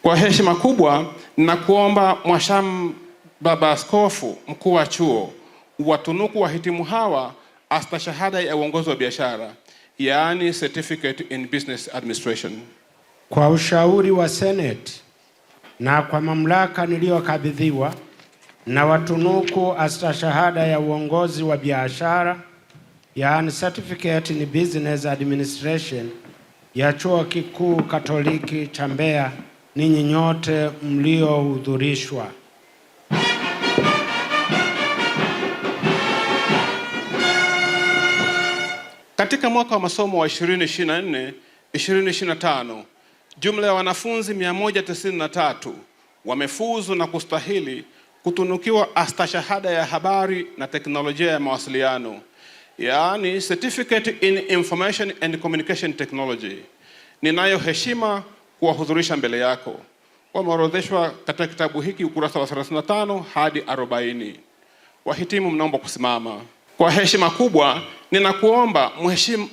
Kwa heshima kubwa na kuomba Mhashamu Baba Askofu Mkuu wa Chuo watunuku wahitimu hawa astashahada ya uongozi wa biashara, yaani Certificate in Business Administration. Kwa ushauri wa Senate na kwa mamlaka niliyokabidhiwa, na watunuku astashahada ya uongozi wa biashara, yaani Certificate in Business Administration ya Chuo Kikuu Katoliki cha Mbeya, ninyi nyote mliohudhurishwa. Katika mwaka wa masomo wa 2024-2025, jumla ya wanafunzi 193 wamefuzu na kustahili kutunukiwa astashahada ya habari na teknolojia ya mawasiliano, yaani Certificate in Information and Communication Technology. Ninayo heshima kuwahudhurisha mbele yako. Wameorodheshwa katika kitabu hiki ukurasa wa 35 hadi 40. Wahitimu mnaomba kusimama. Kwa heshima kubwa ninakuomba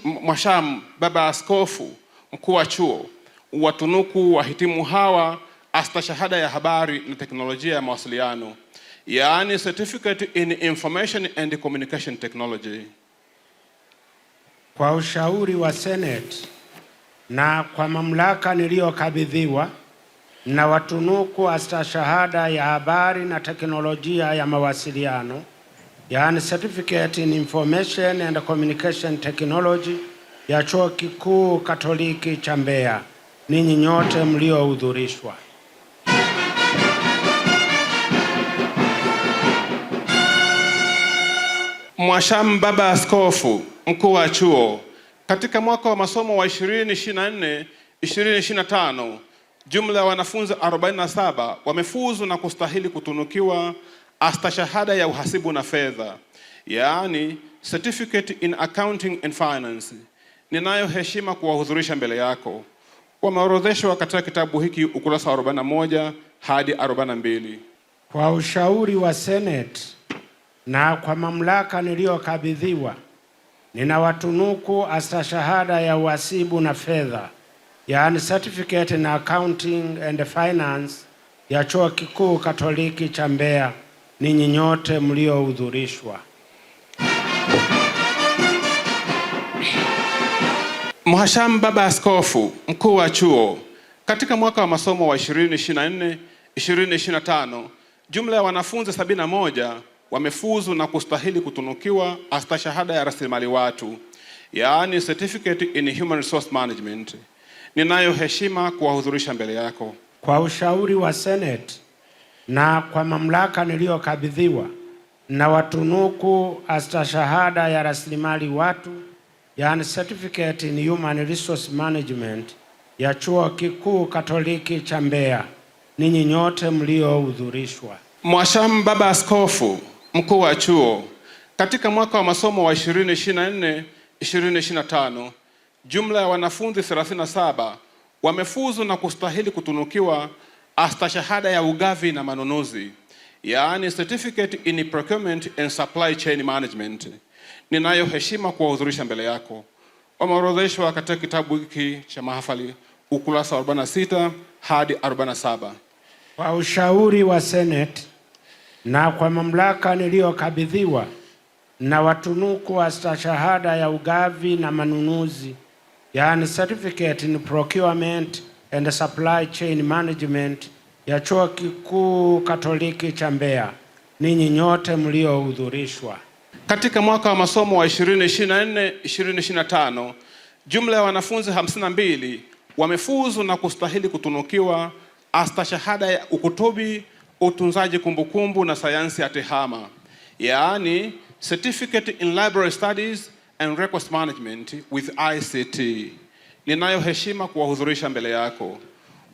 Mhashamu Baba Askofu Mkuu wa Chuo watunuku wahitimu hawa astashahada ya habari na teknolojia ya mawasiliano, yaani Certificate in Information and Communication Technology. Kwa ushauri wa Senate na kwa mamlaka niliyokabidhiwa, na watunuku astashahada ya habari na teknolojia ya mawasiliano, yaani Certificate in Information and Communication Technology ya Chuo Kikuu Katoliki cha Mbeya, ninyi nyote mliohudhurishwa. Mwashamu Baba Askofu Mkuu wa Chuo, katika mwaka wa masomo wa 2024-2025 jumla ya wanafunzi 47 wamefuzu na kustahili kutunukiwa astashahada ya uhasibu na fedha, yaani Certificate in Accounting and Finance. Ninayo heshima kuwahudhurisha mbele yako. Wameorodheshwa katika kitabu hiki ukurasa wa 41 hadi 42. Kwa ushauri wa Senate na kwa mamlaka niliyokabidhiwa, ninawatunuku astashahada ya uhasibu na fedha, yaani Certificate in Accounting and Finance ya Chuo Kikuu Katoliki cha Mbeya, ninyi nyote mliohudhurishwa. Mhashamu Baba Askofu Mkuu wa Chuo, katika mwaka wa masomo wa 2024-2025 jumla ya wanafunzi 71 wamefuzu na kustahili kutunukiwa astashahada ya rasilimali watu, yaani Certificate in Human Resource Management. Ninayo heshima kuwahudhurisha mbele yako. Kwa ushauri wa Senate na kwa mamlaka niliyokabidhiwa, na watunuku astashahada ya rasilimali watu, yaani Certificate in Human Resource Management ya Chuo Kikuu Katoliki cha Mbeya, ninyi nyote mliohudhurishwa. Mwashamu Baba Askofu Mkuu wa Chuo, katika mwaka wa masomo wa 2024-2025 jumla ya wanafunzi 37 wamefuzu na kustahili kutunukiwa astashahada ya ugavi na manunuzi, yaani Certificate in Procurement and Supply Chain Management. Ninayo heshima kuwahudhurisha mbele yako. Wameorodheshwa katika kitabu hiki cha mahafali ukurasa wa 46 hadi 47. Kwa ushauri wa Senate na kwa mamlaka niliyokabidhiwa, na watunuku astashahada ya ugavi na manunuzi, yaani Certificate in Procurement and Supply Chain Management ya Chuo Kikuu Katoliki cha Mbeya, ninyi nyote mliohudhurishwa. Katika mwaka wa masomo wa 2024-2025 jumla ya wanafunzi 52 wamefuzu na kustahili kutunukiwa astashahada ya ukutubi, utunzaji kumbukumbu na sayansi ya tehama, yaani Certificate in Library Studies and Records Management with ICT. Ninayo heshima kuwahudhurisha mbele yako.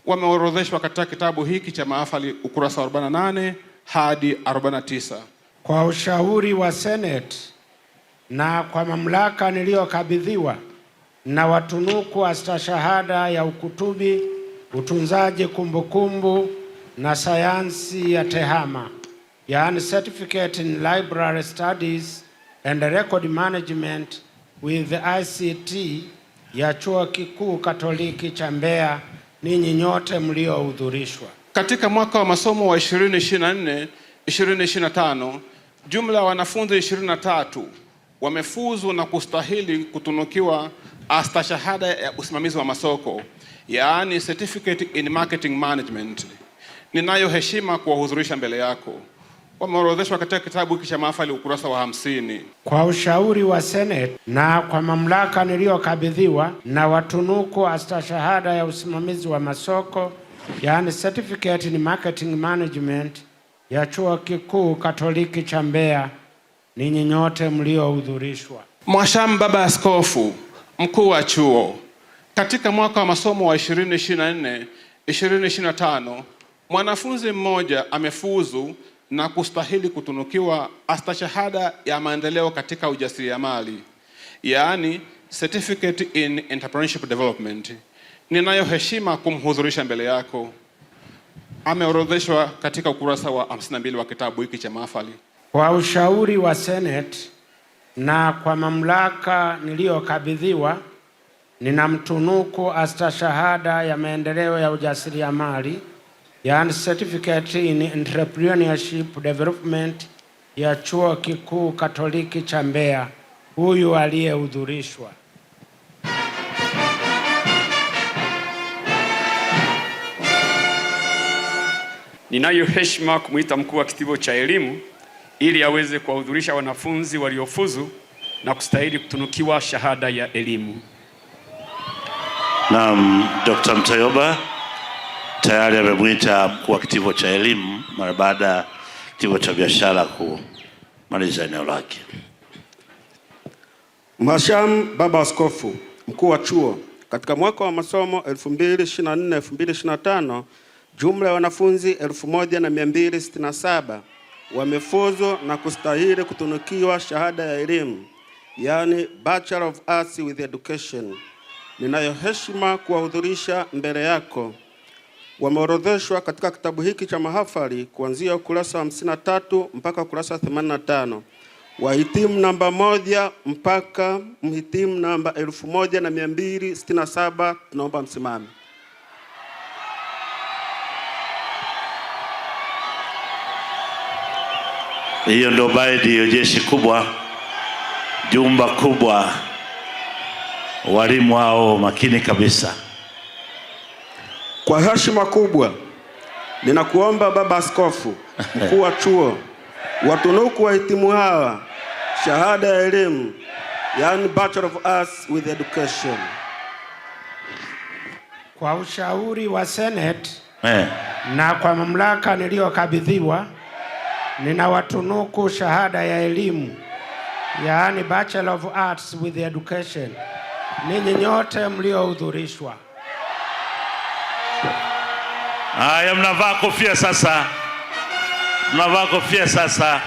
Wameorodheshwa katika kitabu hiki cha mahafali ukurasa wa 48 hadi 49. Kwa ushauri wa Senate na kwa mamlaka niliyokabidhiwa, na watunuku astashahada ya ukutubi, utunzaji kumbukumbu na sayansi ya tehama, yaani Certificate in Library Studies and Record Management with ICT ya Chuo Kikuu Katoliki cha Mbeya, ninyi nyote mliohudhurishwa. Katika mwaka wa masomo wa 2024-2025 jumla ya wanafunzi 23 wamefuzu na kustahili kutunukiwa astashahada ya usimamizi wa masoko, yaani Certificate in Marketing Management. Ninayo heshima kuwahudhurisha mbele yako. Wameorodheshwa katika kitabu hiki cha mahafali ukurasa wa 50. Kwa ushauri wa Senate na kwa mamlaka niliyokabidhiwa, na watunuku astashahada ya usimamizi wa masoko, yaani Certificate in Marketing Management ya Chuo Kikuu Katoliki cha Mbeya, ninyi nyote mliohudhurishwa. Mwashamu Baba Askofu Mkuu wa Chuo, katika mwaka wa masomo wa 2024-2025 mwanafunzi mmoja amefuzu na kustahili kutunukiwa astashahada ya maendeleo katika ujasiriamali, yaani Certificate in Entrepreneurship Development. Ninayo heshima kumhudhurisha mbele yako. Ameorodheshwa katika ukurasa wa 52 wa kitabu hiki cha mahafali. Kwa ushauri wa Senate na kwa mamlaka niliyokabidhiwa, ninamtunuku astashahada ya maendeleo ya ujasiriamali, yaani Certificate in Entrepreneurship Development ya Chuo Kikuu Katoliki cha Mbeya, huyu aliyehudhurishwa. Ninayo heshima kumuita mkuu wa kitivo cha elimu ili aweze kuwahudhurisha wanafunzi waliofuzu na kustahili kutunukiwa shahada ya elimu. Naam, Dr. Mtayoba tayari amemwita mkuu wa kitivo cha elimu mara baada ya kitivo cha biashara kumaliza eneo lake. Mhashamu Baba Askofu Mkuu wa Chuo, katika mwaka wa masomo 2024-2025 jumla ya wanafunzi 1267 wamefuzu na kustahili kutunukiwa shahada ya elimu, yani Bachelor of Arts with Education. Ninayo heshima kuwahudhurisha mbele yako. Wameorodheshwa katika kitabu hiki cha mahafali kuanzia ukurasa wa 53 mpaka ukurasa wa 85. Wahitimu namba 1 mpaka mhitimu namba 1267, tunaomba msimame. Hiyo ndio baadhi ya jeshi kubwa, jumba kubwa, walimu hao makini kabisa. Kwa heshima kubwa ninakuomba Baba Askofu Mkuu wa Chuo watunuku wahitimu hawa shahada ya elimu, yani Bachelor of Arts with Education. Kwa ushauri wa Senate na kwa mamlaka niliyokabidhiwa, ninawatunuku shahada ya elimu, yaani Bachelor of Arts with Education, ninyi nyote mliohudhurishwa. Haya, mnavaa kofia sasa. Mnavaa kofia sasa.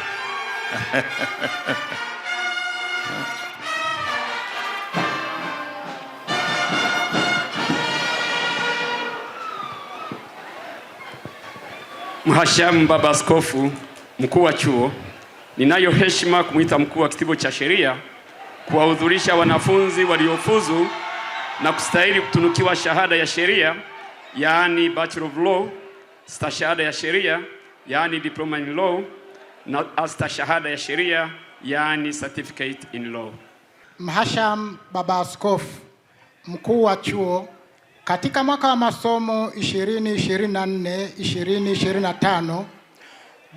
Mhashamu Baba Askofu Mkuu wa Chuo, ninayo heshima kumwita mkuu wa kitivo cha sheria kuwahudhurisha wanafunzi waliofuzu na kustahili kutunukiwa shahada ya sheria, yaani Bachelor of Law, stashahada ya sheria, yaani Diploma in Law, na stashahada ya sheria, yaani Certificate in Law. Mhashamu Baba Askofu Mkuu wa Chuo, katika mwaka wa masomo 2024-2025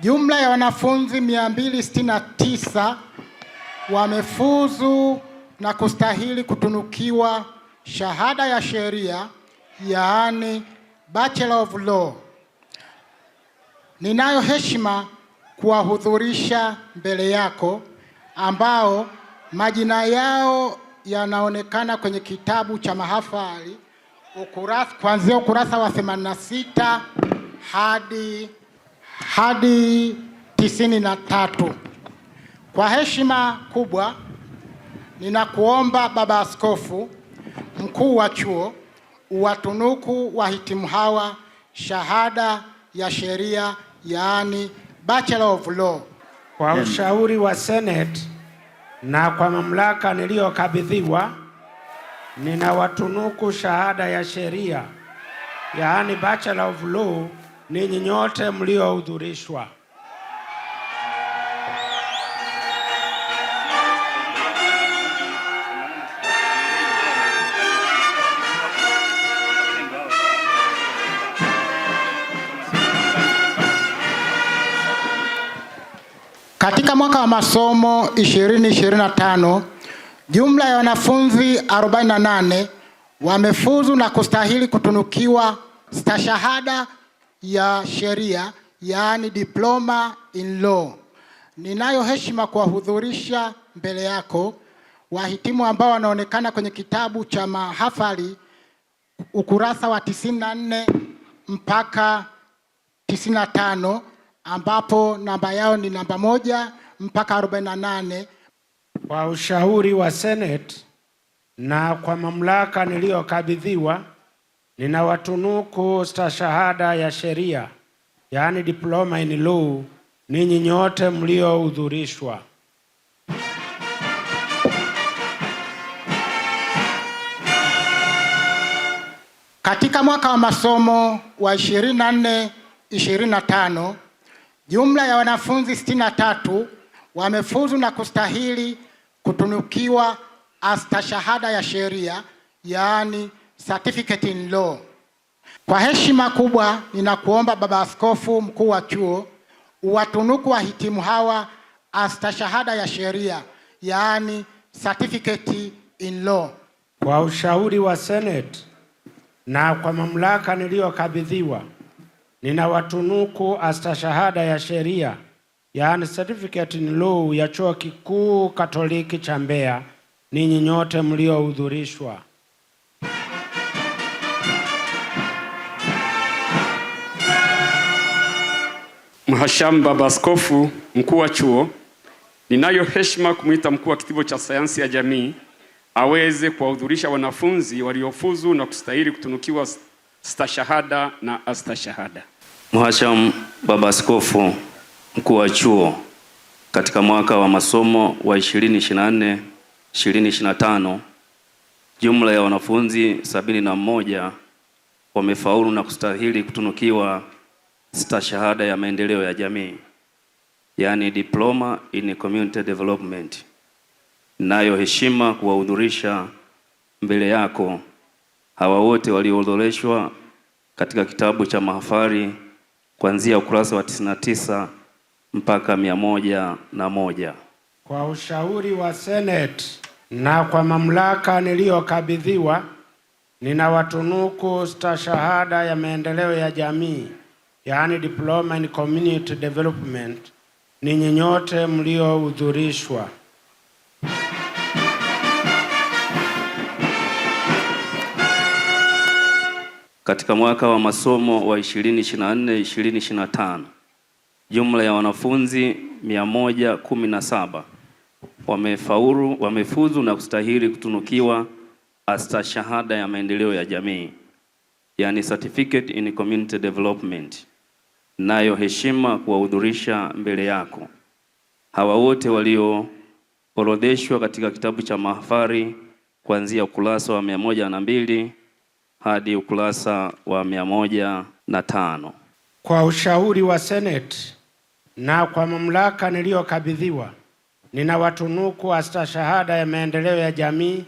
jumla ya wanafunzi 269 wamefuzu na kustahili kutunukiwa shahada ya sheria, yaani Bachelor of Law. Ninayo heshima kuwahudhurisha mbele yako ambao majina yao yanaonekana kwenye kitabu cha mahafali kuanzia ukurasa wa 86 hadi 93. Kwa heshima kubwa ninakuomba Baba Askofu Mkuu wa Chuo uwatunuku wahitimu hawa shahada ya sheria, yaani Bachelor of Law. Kwa ushauri wa Senate na kwa mamlaka niliyokabidhiwa, ninawatunuku shahada ya sheria, yaani Bachelor of Law, ninyi nyote mliohudhurishwa. Katika mwaka wa masomo 2025 jumla ya wanafunzi 48 wamefuzu na kustahili kutunukiwa stashahada ya sheria, yaani Diploma in Law. Ninayo heshima kuwahudhurisha mbele yako wahitimu ambao wanaonekana kwenye kitabu cha mahafali ukurasa wa 94 mpaka 95, ambapo namba yao ni namba 1 mpaka 48. Kwa ushauri wa Senate na kwa mamlaka niliyokabidhiwa, ninawatunuku stashahada ya sheria, yaani Diploma in Law, ninyi nyote mliohudhurishwa. Katika mwaka wa masomo wa 24-25 jumla ya wanafunzi 63 wamefuzu na kustahili kutunukiwa stashahada ya sheria, yaani Certificate in Law. Kwa heshima kubwa ninakuomba Baba Askofu Mkuu wa Chuo uwatunuku wahitimu hawa stashahada ya sheria, yaani Certificate in Law. Kwa ushauri wa Senate na kwa mamlaka niliyokabidhiwa, ninawatunuku stashahada ya sheria, yaani Certificate in Law ya Chuo Kikuu Katoliki cha Mbeya, ninyi nyote mliohudhurishwa. Mhashamu Baba Askofu Mkuu wa Chuo, ninayo heshima kumwita mkuu wa kitivo cha sayansi ya jamii aweze kuwahudhurisha wanafunzi waliofuzu na kustahili kutunukiwa stashahada na astashahada. Mhashamu Baba Askofu Mkuu wa Chuo, katika mwaka wa masomo wa 2024-2025 jumla ya wanafunzi 71 wamefaulu na kustahili kutunukiwa stashahada ya maendeleo ya jamii, yani Diploma in Community Development. Nayo heshima kuwahudhurisha mbele yako hawa wote walioorodheshwa katika kitabu cha mahafali kuanzia ukurasa wa 99 mpaka 101. Kwa ushauri wa Senate na kwa mamlaka niliyokabidhiwa, ninawatunuku stashahada ya maendeleo ya jamii, yaani Diploma in Community Development, ninyi nyote mliohudhurishwa. Katika mwaka wa masomo wa 2024-2025 jumla ya wanafunzi 117 wamefuzu na kustahili kutunukiwa astashahada ya maendeleo ya jamii, yani Certificate in Community Development. Nayo heshima kuwahudhurisha mbele yako hawa wote walioorodheshwa katika kitabu cha mahafali kuanzia ukurasa wa 102 hadi ukurasa wa 105. Kwa ushauri wa Senate na kwa mamlaka niliyokabidhiwa, ninawatunuku astashahada ya maendeleo ya jamii,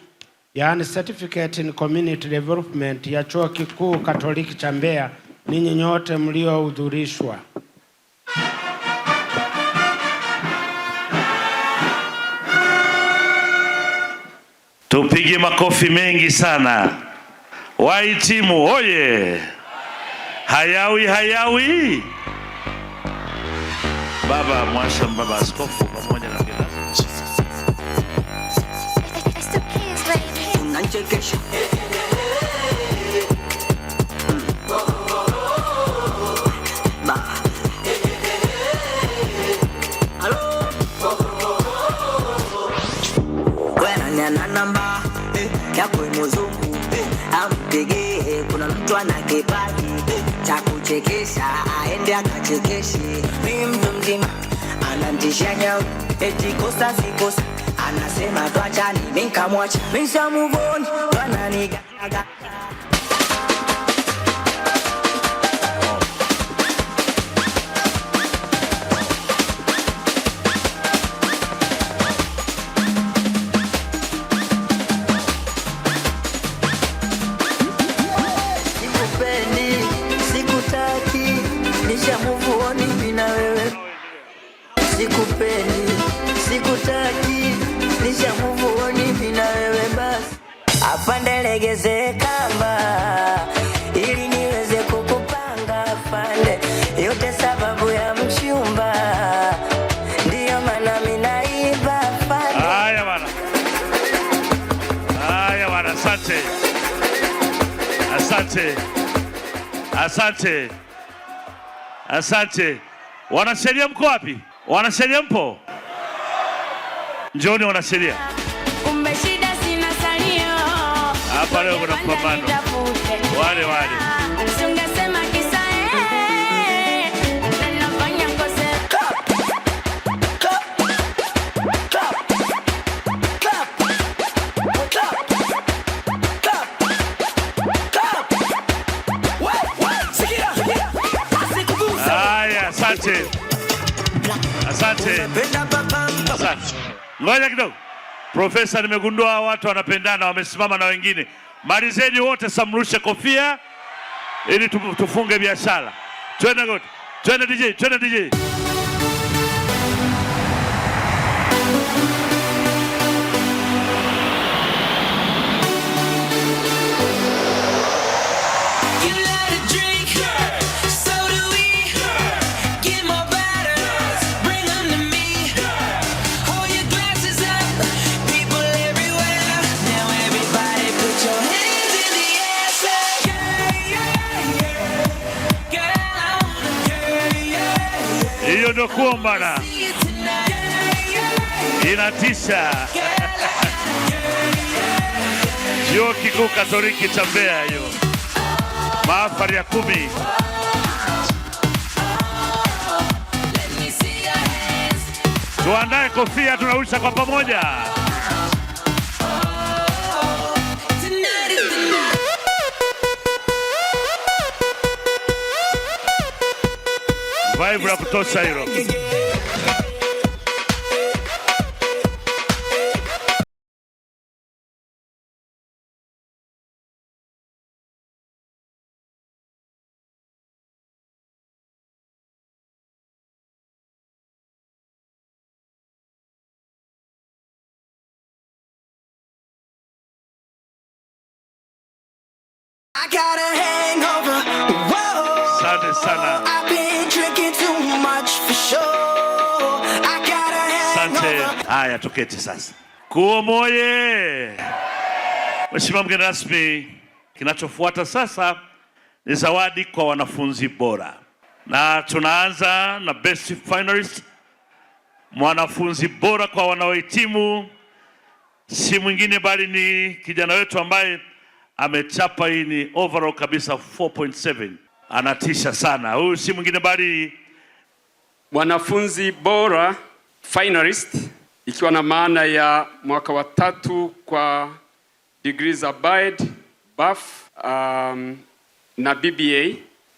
yaani Certificate in Community Development ya Chuo Kikuu Katoliki cha Mbeya, ninyi nyote mliohudhurishwa. Tupige makofi mengi sana. Wahitimu oye! Hayawi hayawi. Baba Mhashamu Baba Askofu pamoja na unachekesha. Wena namba yako mzungu ampige, kuna mtu ana kipaji cha kuchekesha, aende akachekeshe. Mimi mtu mzima anantisha nyau, eti kosa si kosa, anasema tuachane, mimi kamwacha, mimi move on, wananigaga. Sikupendi, sikutaki, nisha move on mimi na wewe basi. Afande legeze kamba ili niweze kukupanga afande, yote sababu ya mchumba, ndiyo maana mimi naiba afande. Haya bwana. Haya bwana, asante. Asante. Asante. Asante. Wanasheria mko wapi? Wanasheria mpo? Njoni wanasheria. Umeshida sina salio. Hapa leo kuna pambano. Wale. Usingesema kisa nafanya kose. Haya, asante. Asante. Ngoja kidogo. Profesa, nimegundua watu wanapendana, wamesimama na wengine. Malizeni wote, samrushe kofia ili tufunge biashara. Twende DJ, twende DJ. Everywhere. kuombana. Inatisha. Chuo Kikuu Katoliki cha Mbeya hiyo. Mahafali ya 10. Tuandae kofia, tunarusha kwa pamoja. Vibe la kutosha hilo. I got a hangover. Whoa. Asante sana. I've been drinking too much for sure. I got a hangover. Asante. Haya, tuketi sasa. Kuomoye. Mheshimiwa mgeni rasmi, kinachofuata sasa ni zawadi kwa wanafunzi bora, na tunaanza na best finalist. Mwanafunzi bora kwa wanaohitimu si mwingine bali ni kijana wetu ambaye amechapa, hii ni overall kabisa 4.7. Anatisha sana. Huyu si mwingine bali mwanafunzi bora finalist, ikiwa na maana ya mwaka wa 3 kwa degrees abide, BAF, na BBA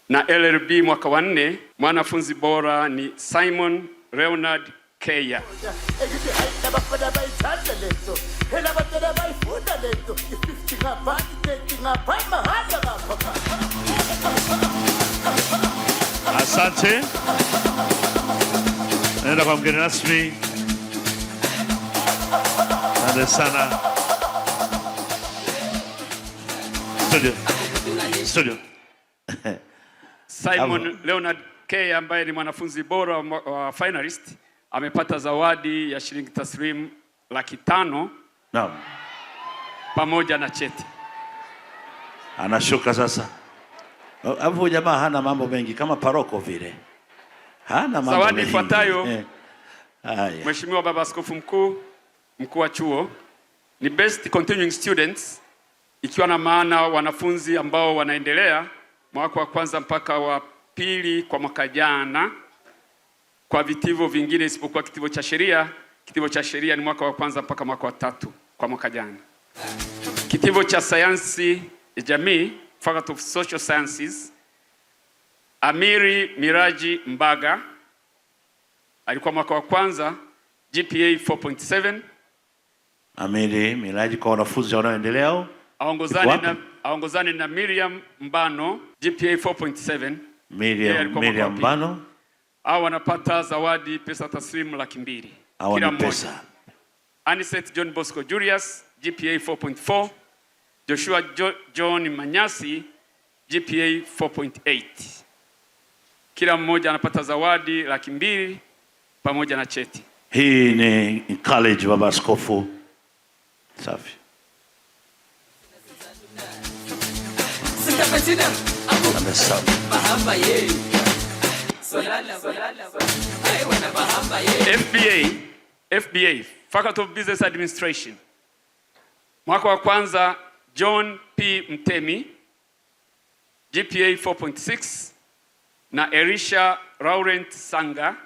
na LLB mwaka wa 4. Mwanafunzi bora ni Simon Leonard Keya. Asante. Nenda kwa mgeni rasmi. Asante sana. Studio. Simon Leonard Keya ambaye ni mwanafunzi bora wa finalist amepata zawadi ya shilingi taslimu 500,000. Naam. Pamoja na cheti. Anashuka sasa. Hapo jamaa hana mambo mengi kama paroko vile. Hana mambo mengi. Zawadi ifuatayo. Mheshimiwa Baba Askofu Mkuu wa chuo ni best continuing students, ikiwa na maana wanafunzi ambao wanaendelea mwaka wa kwanza mpaka wa pili kwa mwaka jana kwa vitivo vingine isipokuwa kitivo cha sheria. Kitivo cha sheria ni mwaka wa kwanza mpaka mwaka wa 3 kwa mwaka jana. Kitivo cha sayansi ya jamii, Faculty of Social Sciences, Amiri Miraji Mbaga alikuwa mwaka wa kwanza, GPA 4.7. Amiri Miraji kwa wanafunzi wanaoendelea aongozane na Miriam Mbano, GPA 4.7. Miriam Mbano. Hao wanapata zawadi pesa taslimu 200,000 kila mmoja. Aniset John Bosco Julius, GPA 4.4. Joshua John Manyasi, GPA 4.8. Kila mmoja anapata zawadi 200,000 pamoja na cheti. Hii ni college Baba Askofu. Safi. FBA, Faculty of Business Administration. Mwaka wa kwanza John P. Mtemi, GPA 4.6, na Elisha Laurent Sanga,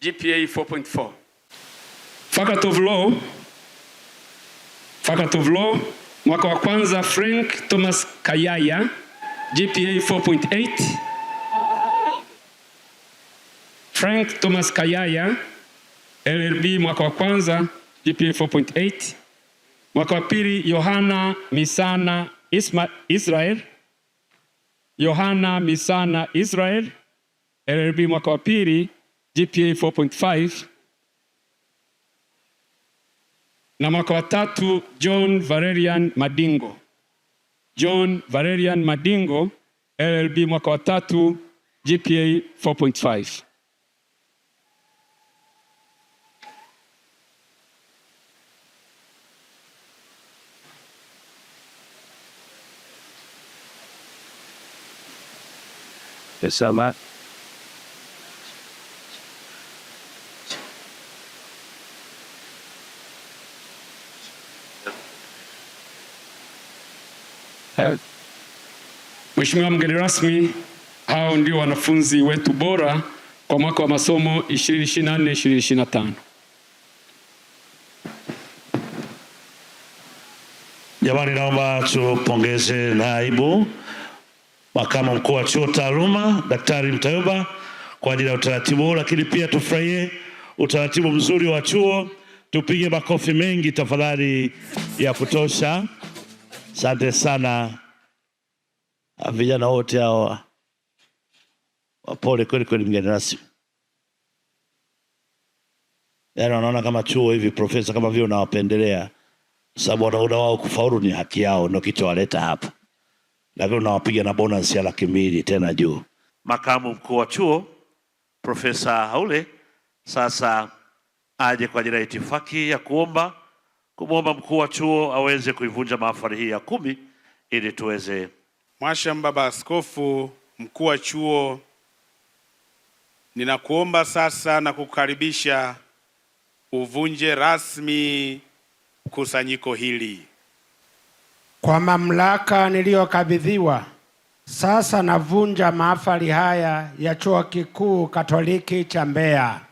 GPA 4.4. Faculty of Law, mwaka wa kwanza Frank Thomas Kayaya, GPA 4.8. Frank Thomas Kayaya, LLB mwaka wa kwanza, GPA 4.8. Mwaka wa pili Yohana Misana Israel, LLB mwaka wa pili, GPA 4.5. Na mwaka wa tatu John Valerian Madingo, LLB mwaka wa tatu, GPA 4.5. Mheshimiwa mgeni rasmi, hao ndio wanafunzi wetu bora kwa mwaka wa masomo 2024-2025. Jamani, naomba tupongeze naibu makamu mkuu wa chuo taaluma Daktari Mtayoba kwa ajili ya utaratibu, lakini pia tufurahie utaratibu mzuri wa chuo. Tupige makofi mengi tafadhali ya kutosha. Asante sana vijana wote hao, wapole kweli kweli mgeni rasmi. Yaani wanaona kama chuo hivi profesa kama vile unawapendelea, sababu wanaona wao kufaulu ni haki yao, ndio kitu waleta hapa, lakini unawapiga na bonus ya 200,000 tena juu. Makamu mkuu wa chuo Profesa Haule sasa aje kwa ajili ya itifaki ya kumwomba mkuu wa chuo aweze kuivunja mahafali hii ya 10 ili tuweze. Mwasham Baba Askofu mkuu wa chuo, ninakuomba sasa na kukaribisha uvunje rasmi kusanyiko hili. Kwa mamlaka niliyokabidhiwa, sasa navunja mahafali haya ya Chuo Kikuu Katoliki cha Mbeya.